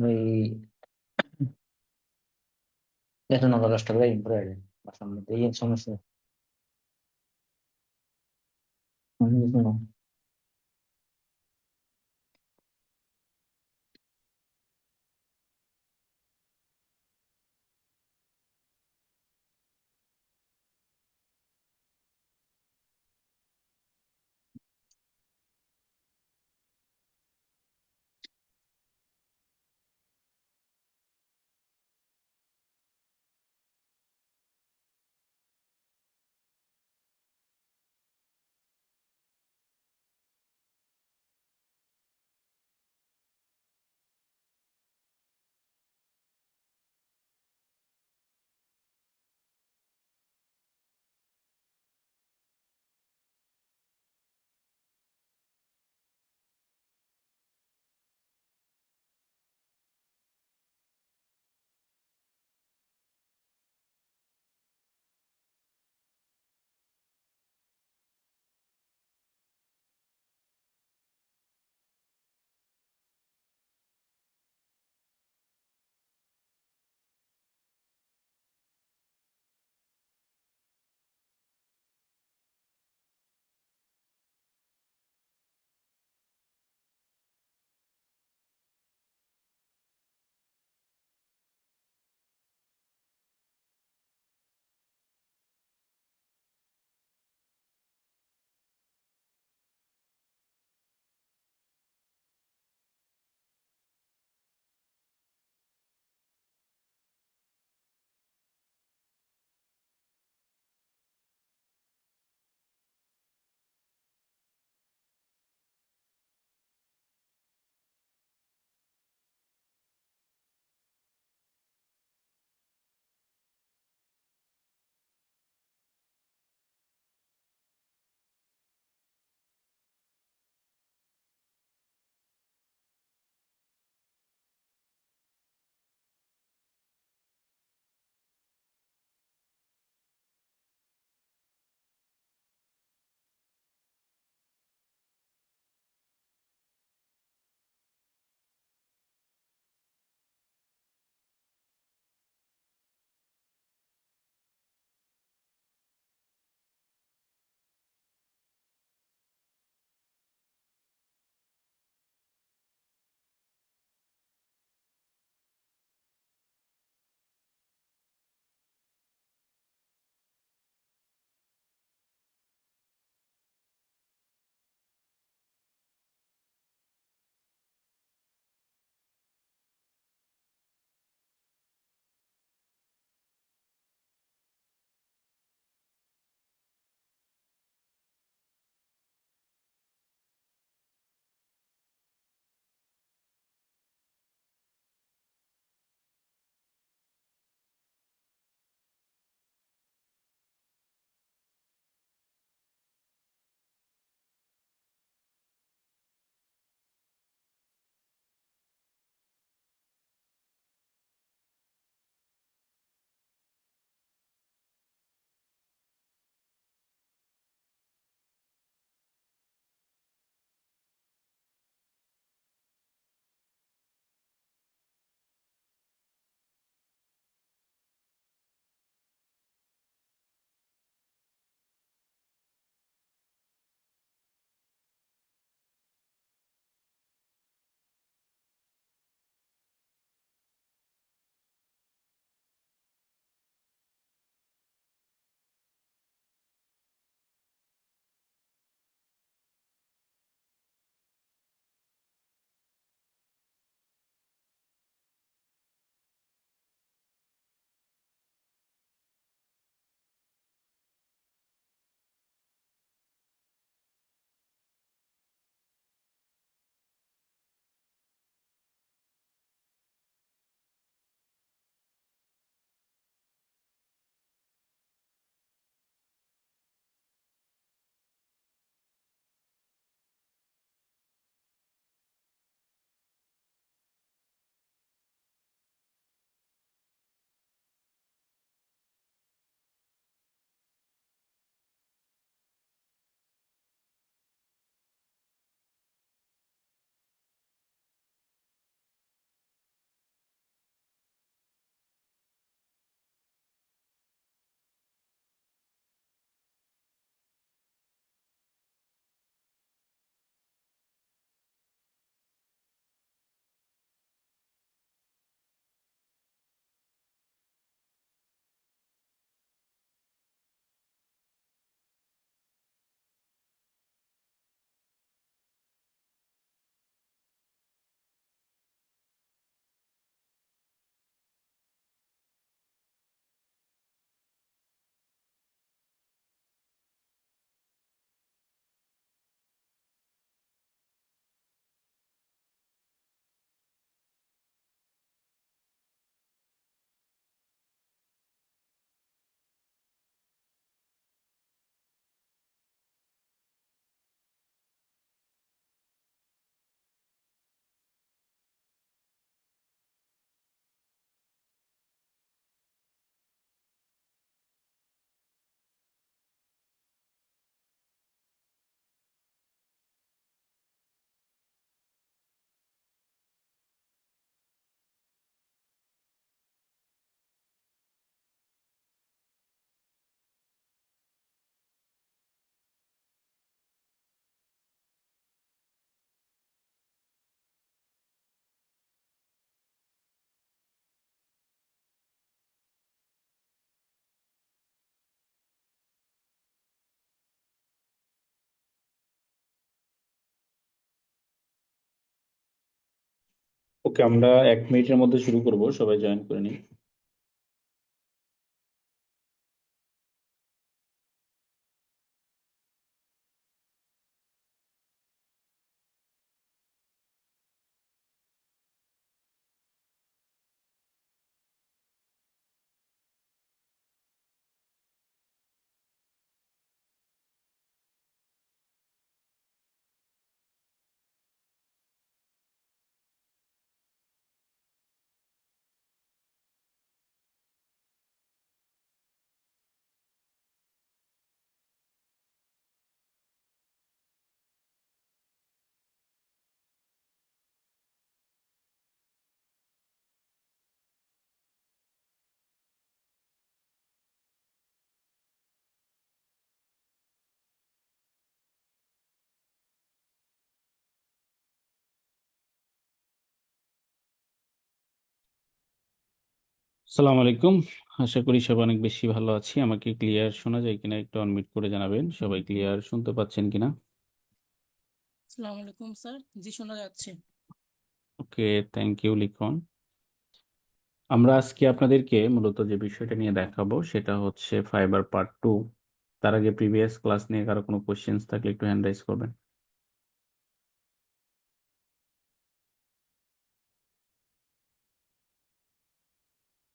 ওই এত 9-10 টাকা ইম্পোর্ট বাসার মধ্যে এই সমস্যা। আমি কিছু না। ওকে, আমরা 1 মিনিটের মধ্যে শুরু করব, সবাই জয়েন করে নিই। আসসালামু আলাইকুম। আশা করি সবাই অনেক বেশি ভালো আছি। আমাকে ক্লিয়ার শোনা যায় কিনা একটু অনমিউট করে জানাবেন। সবাই ক্লিয়ার শুনতে পাচ্ছেন কিনা? আসসালামু আলাইকুম স্যার, জি শোনা যাচ্ছে। ওকে, থ্যাংক ইউ লিখন। আমরা আজকে আপনাদেরকে মূলত যে বিষয়টা নিয়ে দেখাবো সেটা হচ্ছে ফাইবার পার্ট 2। তার আগে প্রিভিয়াস ক্লাস নিয়ে কারো কোনো কোশ্চেন্স থাকলে একটু হ্যান্ড রাইজ করবেন।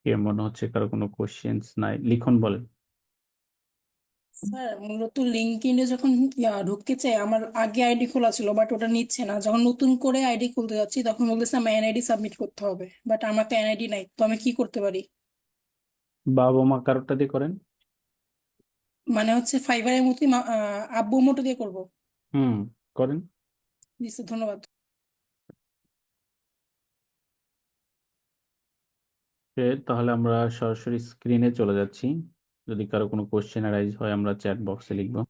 কে মনে হচ্ছে কারো কোনো কোশ্চেন্স নাই? লিখন বলেন। স্যার মূলত লিঙ্কডইনে যখন ঢুকতে চাই, আমার আগে আইডি খোলা ছিল বাট ওটা নিচ্ছে না। যখন নতুন করে আইডি খুলতে যাচ্ছি তখন বলতেছে আমার এনআইডি সাবমিট করতে হবে, বাট আমার তো এনআইডি নাই, তো আমি কি করতে পারি? বাবা মা কারোরটা দিয়ে করেন। মানে হচ্ছে ফাইবারের মতো আব্বু মোটো দিয়ে করবো? হুম, করেন। জি স্যার, ধন্যবাদ। তাহলে আমরা সরাসরি স্ক্রিনে চলে যাচ্ছি। যদি কারো কোনো কোশ্চেন অ্যারাইজ হয় আমরা চ্যাট বক্সে লিখবো।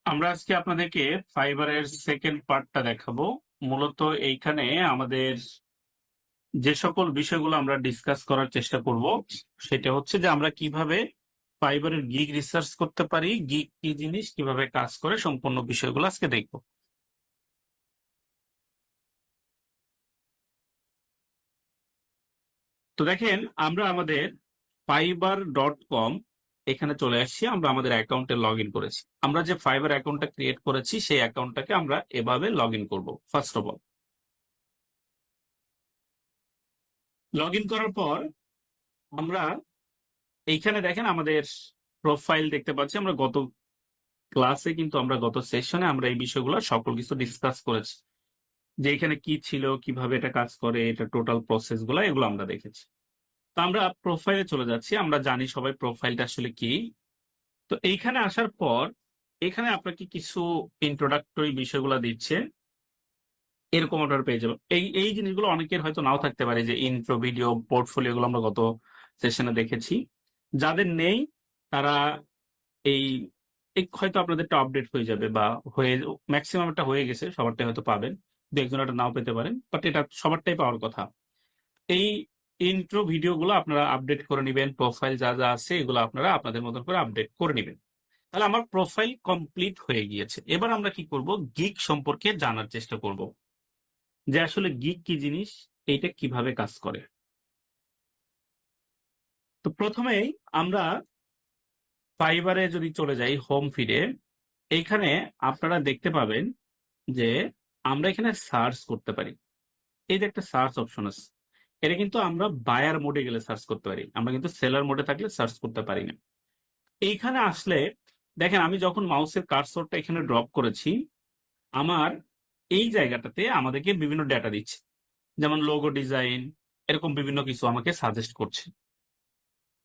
আমরা আজকে আপনাদেরকে ফাইবারের সেকেন্ড পার্টটা দেখাবো। মূলত এইখানে আমাদের যে সকল বিষয়গুলো আমরা ডিসকাস করার চেষ্টা করব সেটা হচ্ছে যে আমরা কিভাবে ফাইবারের গিগ রিসার্চ করতে পারি, গিগ কি জিনিস, কিভাবে কাজ করে, সম্পূর্ণ বিষয়গুলো আজকে দেখব। তো দেখেন, আমরা আমাদের fiverr.com এখানে চলে আসছি। আমরা আমাদের অ্যাকাউন্টে লগ ইন করেছি। আমরা যে ফাইবার অ্যাকাউন্টটা ক্রিয়েট করেছি সেই অ্যাকাউন্টটাকে আমরা এভাবে লগ ইন করবো। First of all log in করার পর আমরা এইখানে দেখেন আমাদের প্রোফাইল দেখতে পাচ্ছি। আমরা গত ক্লাসে কিন্তু আমরা গত সেশনে আমরা এই বিষয়গুলো সকল কিছু ডিসকাস করেছি, যে এখানে কি ছিল, কিভাবে এটা কাজ করে, এটা টোটাল প্রসেস গুলো এগুলো আমরা দেখেছি। তো আমরা প্রোফাইলে চলে যাচ্ছি। আমরা জানি সবাই প্রোফাইলটা আসলে কি। তো এইখানে আসার পর এখানে আপনাকে কিছু ইন্ট্রোডাক্টরি বিষয়গুলো দিচ্ছে, এরকম অর্ডার পেয়ে যাবেন। এই এই জিনিসগুলো অনেকের হয়তো নাও থাকতে পারে, যে ইন্ট্রো ভিডিও পোর্টফোলিও গুলো আমরা গত সেশনে দেখেছি। যাদের নেই তারা এই হয়তো আপনাদেরটা আপডেট হয়ে যাবে, বা হয়ে ম্যাক্সিমাম একটা হয়ে গেছে, সবারটাই হয়তো পাবেন। দু একজন এটা নাও পেতে পারেন, বাট এটা সবারটাই পাওয়ার কথা। এই ইন্ট্রো ভিডিওগুলো আপনারা আপডেট করে নেবেন। প্রোফাইল যা যা আছে এগুলো আপনারা আপনাদের মতন করে আপডেট করে নেবেন। তাহলে আমার প্রোফাইল কমপ্লিট হয়ে গিয়েছে। এবার আমরা কি করব, গিগ সম্পর্কে জানার চেষ্টা করব, যে আসলে গিগ কি জিনিস, এইটা কিভাবে কাজ করে। তো প্রথমেই আমরা ফাইবারে যদি চলে যাই, হোম ফিডে, এইখানে আপনারা দেখতে পাবেন যে আমরা এখানে সার্চ করতে পারি। এই যে একটা সার্চ অপশন আছে, এটা কিন্তু আমরা বায়ার মোডে গেলে সার্চ করতে পারি, আমরা কিন্তু সেলার মোডে থাকলে সার্চ করতে পারি না। এইখানে আসলে দেখেন, আমি যখন মাউসের কার্সরটা এখানে ড্রপ করেছি, আমার এই জায়গাটাতে আমাদেরকে বিভিন্ন ডেটা দিচ্ছে, যেমন লোগো ডিজাইন, এরকম বিভিন্ন কিছু আমাকে সাজেস্ট করছে।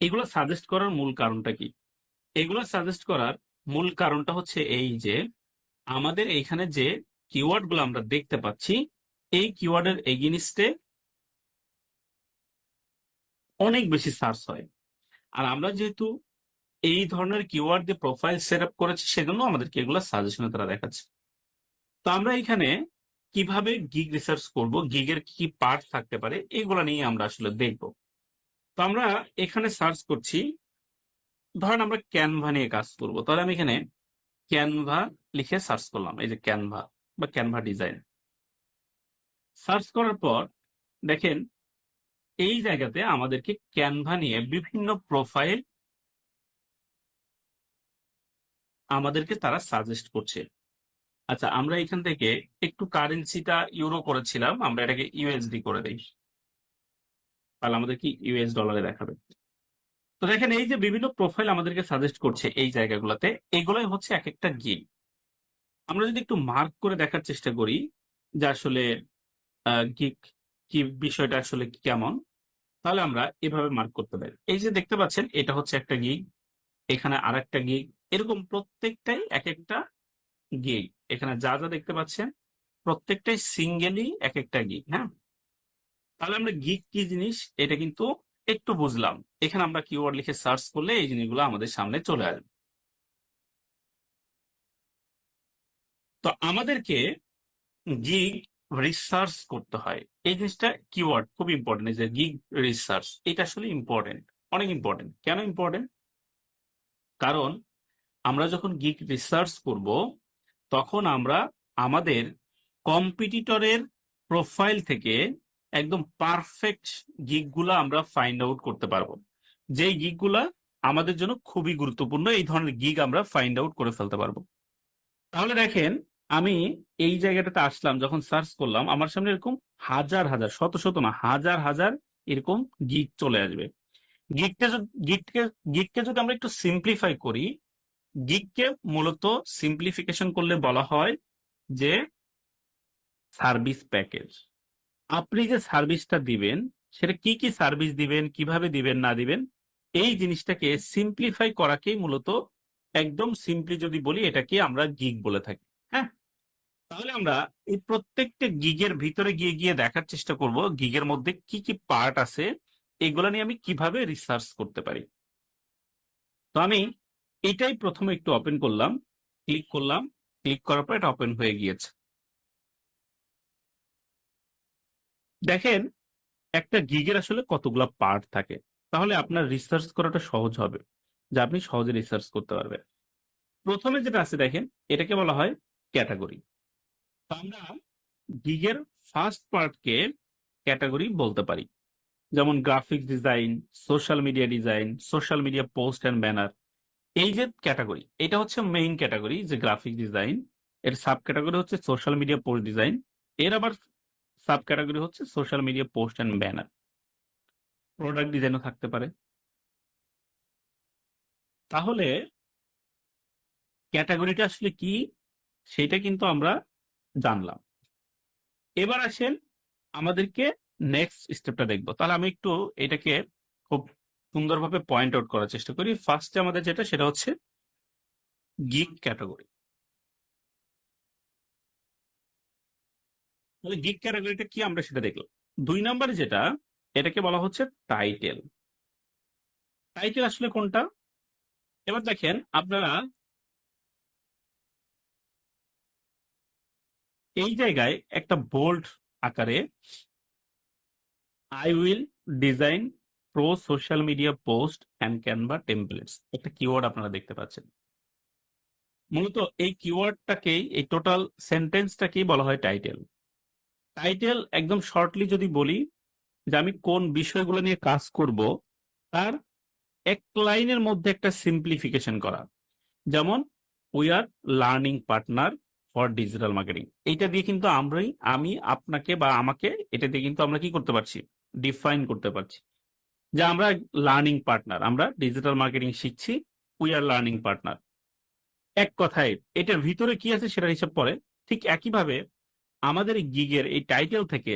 এগুলো সাজেস্ট করার মূল কারণটা কি? এগুলো সাজেস্ট করার মূল কারণটা হচ্ছে এই যে আমাদের এইখানে যে কিওয়ার্ড গুলো আমরা দেখতে পাচ্ছি, এই কিওয়ার্ডের এগেনিস্টে অনেক বেশি সার্চ হয়। আর আমরা যেহেতু এই ধরনের কিওয়ার্ড দিয়ে প্রোফাইল সেট আপ করেছি, সেজন্য আমাদেরকে এগুলো সাজেশনে তারা দেখাচ্ছে। তো আমরা এখানে কিভাবে গিগ রিসার্চ করব, গিগের কি পার্ট থাকতে পারে, এগুলো নিয়ে আমরা আসলে দেখব। তো আমরা এখানে সার্চ করছি, ধরেন আমরা ক্যানভা নিয়ে কাজ করব, তাহলে আমি এখানে ক্যানভা লিখে সার্চ করলাম, এই যে ক্যানভা বা ক্যানভা ডিজাইন। সার্চ করার পর দেখেন এই জায়গাতে আমাদেরকে ক্যানভা নিয়ে বিভিন্ন প্রোফাইল আমাদেরকে তারা সাজেস্ট করছে। আচ্ছা, আমরা এখান থেকে একটু কারেন্সিটা ইউরো করেছিলাম, আমরা এটাকে ইউএসডি করে দিই, তাহলে আমাদের কি ইউএস ডলারে দেখাবে। তো দেখেন এই যে বিভিন্ন প্রোফাইল আমাদেরকে সাজেস্ট করছে এই জায়গাগুলোতে, এগুলোই হচ্ছে এক একটা গিগ। আমরা যদি একটু মার্ক করে দেখার চেষ্টা করি যে আসলে গিগ কি বিষয়টা আসলে কেমন, তাহলে আমরা এভাবে মার্ক করতে পারি। এই যে দেখতে পাচ্ছেন এটা হচ্ছে একটা গিগ, এখানে আর একটা গিগ, এরকম প্রত্যেকটাই এক একটা গিগ। এখানে যা যা দেখতে পাচ্ছেন প্রত্যেকটাই সিঙ্গেলি এক একটা গিগ। হ্যাঁ, তাহলে আমরা গিগ কি জিনিস এটা কিন্তু একটু বুঝলাম। এখানে আমরা কিওয়ার্ড লিখে সার্চ করলে এই জিনিসগুলো আমাদের সামনে চলে আসবে। তো আমাদেরকে গিগ রিসার্চ করতে হয়, এই জিনিসটা কিওয়ার্ড খুব ইম্পর্টেন্ট। যে গিগ রিসার্চ এটা আসলে ইম্পর্টেন্ট, অনেক ইম্পর্টেন্ট। কেন ইম্পর্টেন্ট? কারণ আমরা যখন গিগ রিসার্চ করব তখন আমরা আমাদের কম্পিটিটরের প্রোফাইল থেকে একদম পারফেক্ট গিগগুলা আমরা ফাইন্ড আউট করতে পারবো। যেই গিগগুলা আমাদের জন্য খুবই গুরুত্বপূর্ণ, এই ধরনের গিগ আমরা ফাইন্ড আউট করে ফেলতে পারবো। তাহলে দেখেন আমি এই জায়গাটাতে আসলাম, যখন সার্চ করলাম আমার সামনে এরকম হাজার হাজার, শত শত না, হাজার হাজার এরকম গিগ চলে আসবে। গিগকে গিগকে যদি আমরা একটু সিম্পলিফাই করি, গিগকে মূলত সিম্পলিফিকেশন করলে বলা হয় যে সার্ভিস প্যাকেজ। আপনি যে সার্ভিসটা দিবেন সেটা কি কি সার্ভিস দিবেন, কিভাবে দিবেন না দিবেন, এই জিনিসটাকে সিম্পলিফাই করাকেই মূলত, একদম সিম্পলি যদি বলি, এটাকে আমরা গিগ বলে থাকি। হ্যাঁ, তাহলে আমরা এই প্রত্যেকটা গিগের ভিতরে গিয়ে গিয়ে দেখার চেষ্টা করব গিগের মধ্যে কি কি পার্ট আছে, এগুলো নিয়ে আমি কিভাবে রিসার্চ করতে পারি। তো আমি এটাই প্রথমে একটু ওপেন করলাম, ক্লিক করলাম, ক্লিক করার পর এটা ওপেন হয়ে গিয়েছে। দেখেন একটা গিগের আসলে কতগুলা পার্ট থাকে, তাহলে আপনার রিসার্চ করাটা সহজ হবে, যে আপনি সহজে রিসার্চ করতে পারবেন। প্রথমে যেটা আছে দেখেন, এটাকে বলা হয় ক্যাটাগরি। তো আমরা গিগের ফার্স্ট পার্টকে ক্যাটাগরি বলতে পারি, যেমন graphics design, social media design, social media post and banner. এই যে ক্যাটাগরি, এটা হচ্ছে মেইন ক্যাটাগরি, যে গ্রাফিক ডিজাইন। এর সাব ক্যাটাগরি হচ্ছে সোশ্যাল মিডিয়া পোস্ট ডিজাইন, এর আবার সাব ক্যাটাগরি হচ্ছে social media post and banner. Product ডিজাইনও থাকতে পারে। তাহলে ক্যাটাগরিটা আসলে কি সেটা কিন্তু আমরা জানলাম। এবার আসেন আমাদেরকে নেক্সট স্টেপটা দেখবো। তাহলে আমি একটু এটাকে খুব সুন্দরভাবে পয়েন্ট আউট করার চেষ্টা করি। ফার্স্টে আমাদের যেটা, সেটা হচ্ছে গিগ ক্যাটাগরি। তাহলে গিগ ক্যাটাগরিটা কি আমরা সেটা দেখলাম। 2 নম্বরে যেটা, এটাকে বলা হচ্ছে টাইটেল। টাইটেল আসলে কোনটা? এবার দেখেন আপনারা এই জায়গায় একটা বোল্ড আকারে I will design pro social media post and Canva templates একটা কিওয়ার্ড আপনারা দেখতে পাচ্ছেন। মূলত এই কিওয়ার্ডটাকেই, এই টোটাল সেন্টেন্সটাকেই বলা হয় টাইটেল। টাইটেল একদম শর্টলি যদি বলি যে আমি কোন বিষয়গুলো নিয়ে কাজ করব, তার এক লাইনের মধ্যে একটা সিম্পলিফিকেশন করা। যেমন we are learning partner for digital marketing, এইটা দিয়ে কিন্তু আমি আপনাকে বা আমাকে এটা দিয়ে কিন্তু আমরা কি করতে পারছি, ডিফাইন করতে পারছি যে আমরা লার্নিং পার্টনার, আমরা ডিজিটাল মার্কেটিং শিখছি, উই আর লার্নিং পার্টনার। এক কথায় এটার ভিতরে কি আছে সেটার হিসাব পরে। ঠিক একইভাবে আমাদের এই গিগের এই টাইটেল থেকে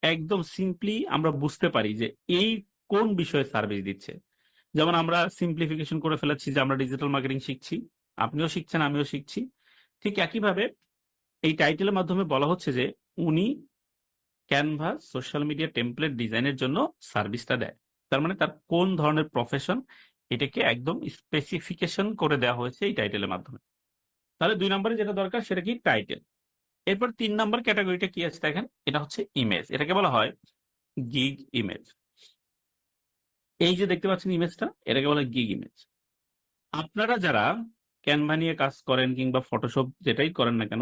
একদম সিম্পলি আমরা বুঝতে পারি যে এই কোন বিষয়ে সার্ভিস দিচ্ছে। যেমন আমরা সিম্পলিফিকেশন করে ফেলেছি যে আমরা ডিজিটাল মার্কেটিং শিখছি, আপনিও শিখছেন, আমিও শিখছি। ঠিক একইভাবে এই টাইটেলের মাধ্যমে বলা হচ্ছে যে উনি ক্যানভা সোশ্যাল মিডিয়া টেমপ্লেট ডিজাইনের জন্য সার্ভিসটা দেয়। তার মানে তার কোন ধরনের প্রফেশন, এটাকে একদম স্পেসিফিকেশন করে দেওয়া হয়েছে এই টাইটেলের মাধ্যমে। তাহলে 2 নম্বরে যেটা দরকার সেটা কি, টাইটেল। এরপর 3 নম্বর ক্যাটাগরিটা কি আছে দেখেন, এটা হচ্ছে ইমেজ। এটাকে বলা হয় গিগ ইমেজ। এই যে দেখতে পাচ্ছেন ইমেজটা, এটাকে বলা হয় গিগ ইমেজ। আপনারা যারা ক্যানভা নিয়ে কাজ করেন কিংবা ফটোশপ যেটাই করেন না কেন,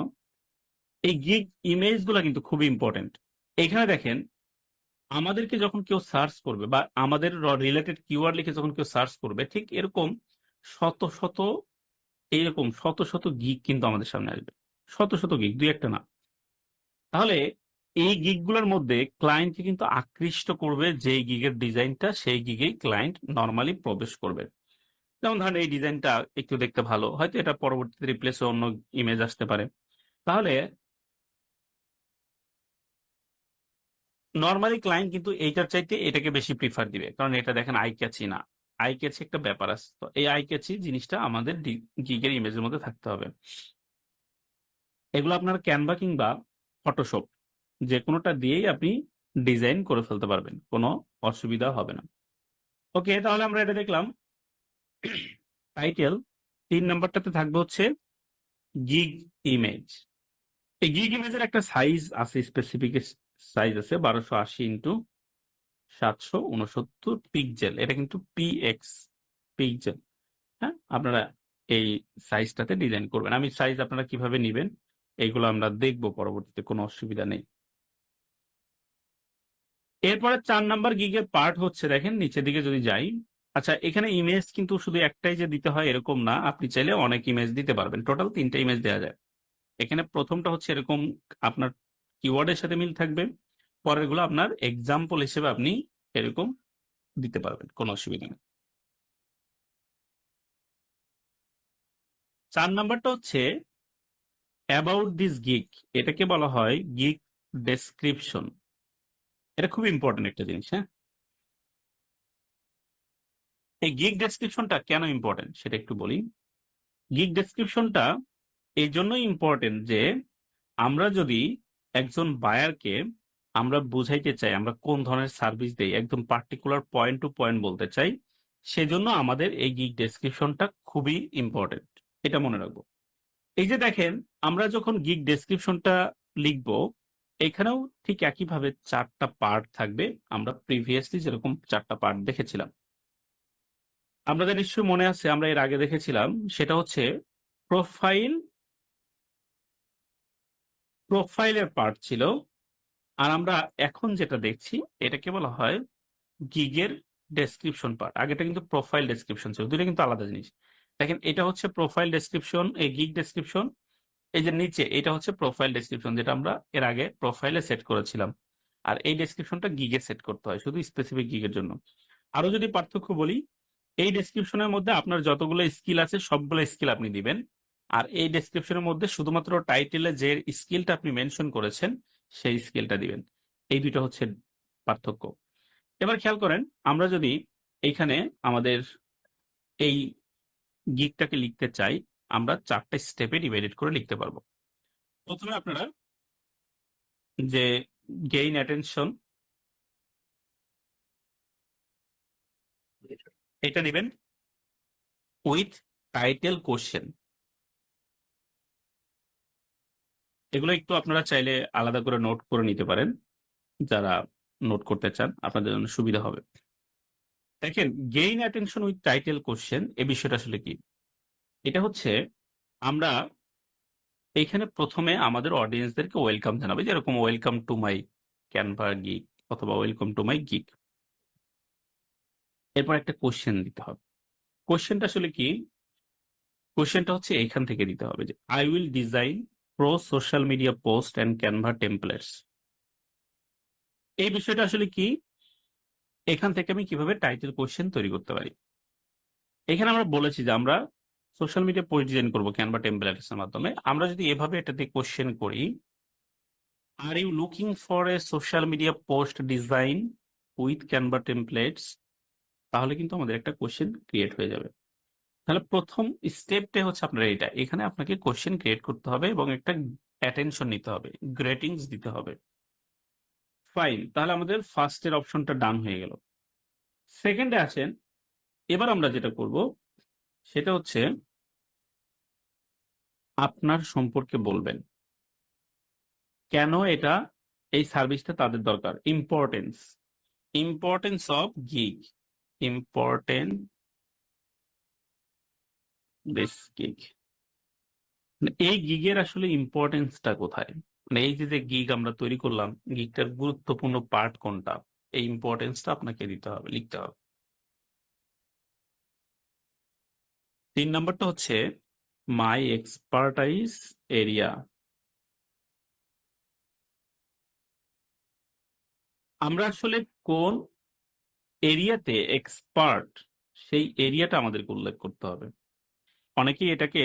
এই গিগ ইমেজ গুলা কিন্তু খুবই ইম্পর্টেন্ট। এখানে দেখেন, আমাদেরকে যখন কেউ সার্চ করবে বা আমাদের রিলেটেড কিওয়ার্ড লিখে যখন কেউ সার্চ করবে, ঠিক এরকম শত শত শত শত গিগ কিন্তু আমাদের সামনে আসবে। শত শত গিগ, দুই একটা না। তাহলে এই গিগ গুলোর মধ্যে ক্লায়েন্টকে কিন্তু আকৃষ্ট করবে যেই গিগের ডিজাইনটা, সেই গিগেই ক্লায়েন্ট নর্মালি প্রবেশ করবে। যেমন ধরেন এই ডিজাইনটা একটু দেখতে ভালো, হয়তো এটা পরবর্তীতে রিপ্লেসে অন্য ইমেজ আসতে পারে। তাহলে নর্মালি ক্লায়েন্ট কিন্তু এইটার চাইতে এটাকে বেশি প্রিফার দিবে, কারণ এটা দেখেন আই ক্যাচি না। আই ক্যাচি একটা ব্যাপার আছে, তো এই আই ক্যাচি জিনিসটা আমাদের গিগের ইমেজের মধ্যে থাকতে হবে। এগুলো আপনার ক্যানভা কিংবা ফটোশপ যে কোনোটা দিয়েই আপনি ডিজাইন করে ফেলতে পারবেন, কোনো অসুবিধা হবে না। ওকে, তাহলে আমরা এটা দেখলাম টাইটেল। 3 নম্বরটাতে থাকবে হচ্ছে গিগ ইমেজ। এই গিগ ইমেজের একটা সাইজ আছে, স্পেসিফিক সাইজ আছে 1280x769 পিক্সেল। এটা কিন্তু পিএক্স, পিক্সেল। হ্যাঁ, আপনারা এই সাইজটাতে ডিজাইন করবেন। আমি সাইজ আপনারা কিভাবে নিবেন এইগুলো আমরা দেখবো পরবর্তীতে, কোনো অসুবিধা নেই। এরপরে 4 নম্বর গিগের পার্ট হচ্ছে, দেখেন নিচের দিকে যদি যাই, আচ্ছা এখানে ইমেজ কিন্তু শুধু একটাই যে দিতে হয় এরকম না, আপনি চাইলে অনেক ইমেজ দিতে পারবেন। টোটাল 3টে ইমেজ দেওয়া যায়। এখানে প্রথমটা হচ্ছে এরকম, আপনার কিওয়ার্ডের সাথে মিল থাকবে। পরেরগুলো আপনার এক্সাম্পল হিসেবে আপনি এরকম দিতে পারবেন, কোনো অসুবিধা নেই। 4 নম্বরটা হচ্ছে অ্যাবাউট দিস গিগ। এটাকে বলা হয় গিগ ডেসক্রিপশন। এটা খুব ইম্পর্টেন্ট একটা জিনিস। হ্যাঁ, এই গিগ ডেসক্রিপশনটা কেন ইম্পর্টেন্ট সেটা একটু বলি। গিগ ডেসক্রিপশনটা এই জন্যই ইম্পর্টেন্ট যে আমরা যদি একজন বায়ারকে আমরা বুঝাইতে চাই আমরা কোন ধরনের সার্ভিস দেই, একদম পার্টিকুলার পয়েন্ট টু পয়েন্ট বলতে চাই, সেজন্য আমাদের এই গিগ ডেসক্রিপশনটা খুবই ইম্পর্টেন্ট। এটা মনে রাখবো। এই যে দেখেন, আমরা যখন গিগ ডেসক্রিপশনটা লিখবো, এখানেও ঠিক একইভাবে 4টা পার্ট থাকবে। আমরা প্রিভিয়াসলি যেরকম 4টা পার্ট দেখেছিলাম, আপনাদের নিশ্চয়ই মনে আছে আমরা এর আগে দেখেছিলাম, সেটা হচ্ছে প্রোফাইল। প্রোফাইলের পার্ট ছিল। আর আমরা এখন যেটা দেখছি এটাকে বলা হয় গিগের ডেসক্রিপশন পার্ট। আগেটা কিন্তু প্রোফাইল ডেসক্রিপশন ছিল, দুটো কিন্তু আলাদা জিনিস। দেখেন এটা হচ্ছে প্রোফাইল ডেসক্রিপশন, এই গিগ ডেসক্রিপশন। এই যে নিচে এটা হচ্ছে প্রোফাইল ডেসক্রিপশন, যেটা আমরা এর আগে প্রোফাইলে সেট করেছিলাম। আর এই ডেসক্রিপশনটা গিগে সেট করতে হয়, শুধু স্পেসিফিক গিগের জন্য। আরো যদি পার্থক্য বলি, এই ডেসক্রিপশনের মধ্যে আপনার যতগুলো স্কিল আছে সবগুলো স্কিল আপনি দিবেন। আর এই ডেসক্রিপশনের মধ্যে শুধুমাত্র টাইটেলে যে স্কিলটা আপনি মেনশন করেছেন সেই স্কিলটা দিবেন। এই দুটো হচ্ছে পার্থক্য। এবার খেয়াল করেন, আমরা যদি এইখানে আমাদের এই গিগটাকে লিখতে চাই, আমরা 4টে স্টেপে ডিভাইডেড করে লিখতে পারবো। প্রথমে আপনারা যে গেইন অ্যাটেনশন এটা নেবেন উইথ টাইটেল কোশ্চেন। এগুলো একটু আপনারা চাইলে আলাদা করে নোট করে নিতে পারেন, যারা নোট করতে চান আপনাদের জন্য সুবিধা হবে। দেখেন, gain attention with title question এই বিষয়টা আসলে কি। এটা হচ্ছে আমরা এইখানে প্রথমে আমাদের অডিয়েন্সদেরকে ওয়েলকাম জানাবে, যেরকম welcome to my Canva gig অথবা ওয়েলকাম টু মাই গিগ। এরপর একটা কোশ্চেন দিতে হবে। কোশ্চেনটা আসলে কি, কোশ্চেনটা হচ্ছে এইখান থেকে দিতে হবে যে I will design pro social media post and Canva templates. এই বিষয়টা আসলে কি, এখান থেকে আমি কিভাবে টাইটেল কোশ্চেন তৈরি করতে পারি। এখানে আমরা বলেছি যে আমরা সোশ্যাল মিডিয়া পোস্ট ডিজাইন করবো ক্যানভা টেমপ্লেটস এর মাধ্যমে। আমরা যদি এভাবে এটাতে কোশ্চেন করি, are you looking for a social media post design with Canva templates, তাহলে কিন্তু আমাদের একটা কোশ্চেন ক্রিয়েট হয়ে যাবে। তাহলে প্রথম স্টেপটা হচ্ছে আপনার এটা, এখানে আপনাকে কোশ্চেন ক্রিয়েট করতে হবে এবং একটা অ্যাটেনশন নিতে হবে, গ্রেটিংস দিতে হবে। ফাইন, তাহলে আমাদের ফার্স্টের অপশনটা ডান হয়ে গেল। সেকেন্ডে আছেন, এবার আমরা যেটা করব সেটা হচ্ছে আপনার সম্পর্কে বলবেন। কেন এটা এই সার্ভিসটা তাদের দরকার, importance of gig, important this gig. এই গিগের আসলে ইম্পর্টেন্সটা কোথায়, মানে এই যে গিগ আমরা তৈরি করলাম, গিগটার গুরুত্বপূর্ণ পার্ট কোনটা, এই ইম্পর্টেন্সটা আপনাকে দিতে হবে, লিখতে হবে। 3 নম্বরটা হচ্ছে মাই এক্সপার্টাইজ এরিয়া। আমরা আসলে কোন এরিয়াতে এক্সপার্ট, সেই এরিয়াটা আমাদেরকে উল্লেখ করতে হবে। অনেকেই এটাকে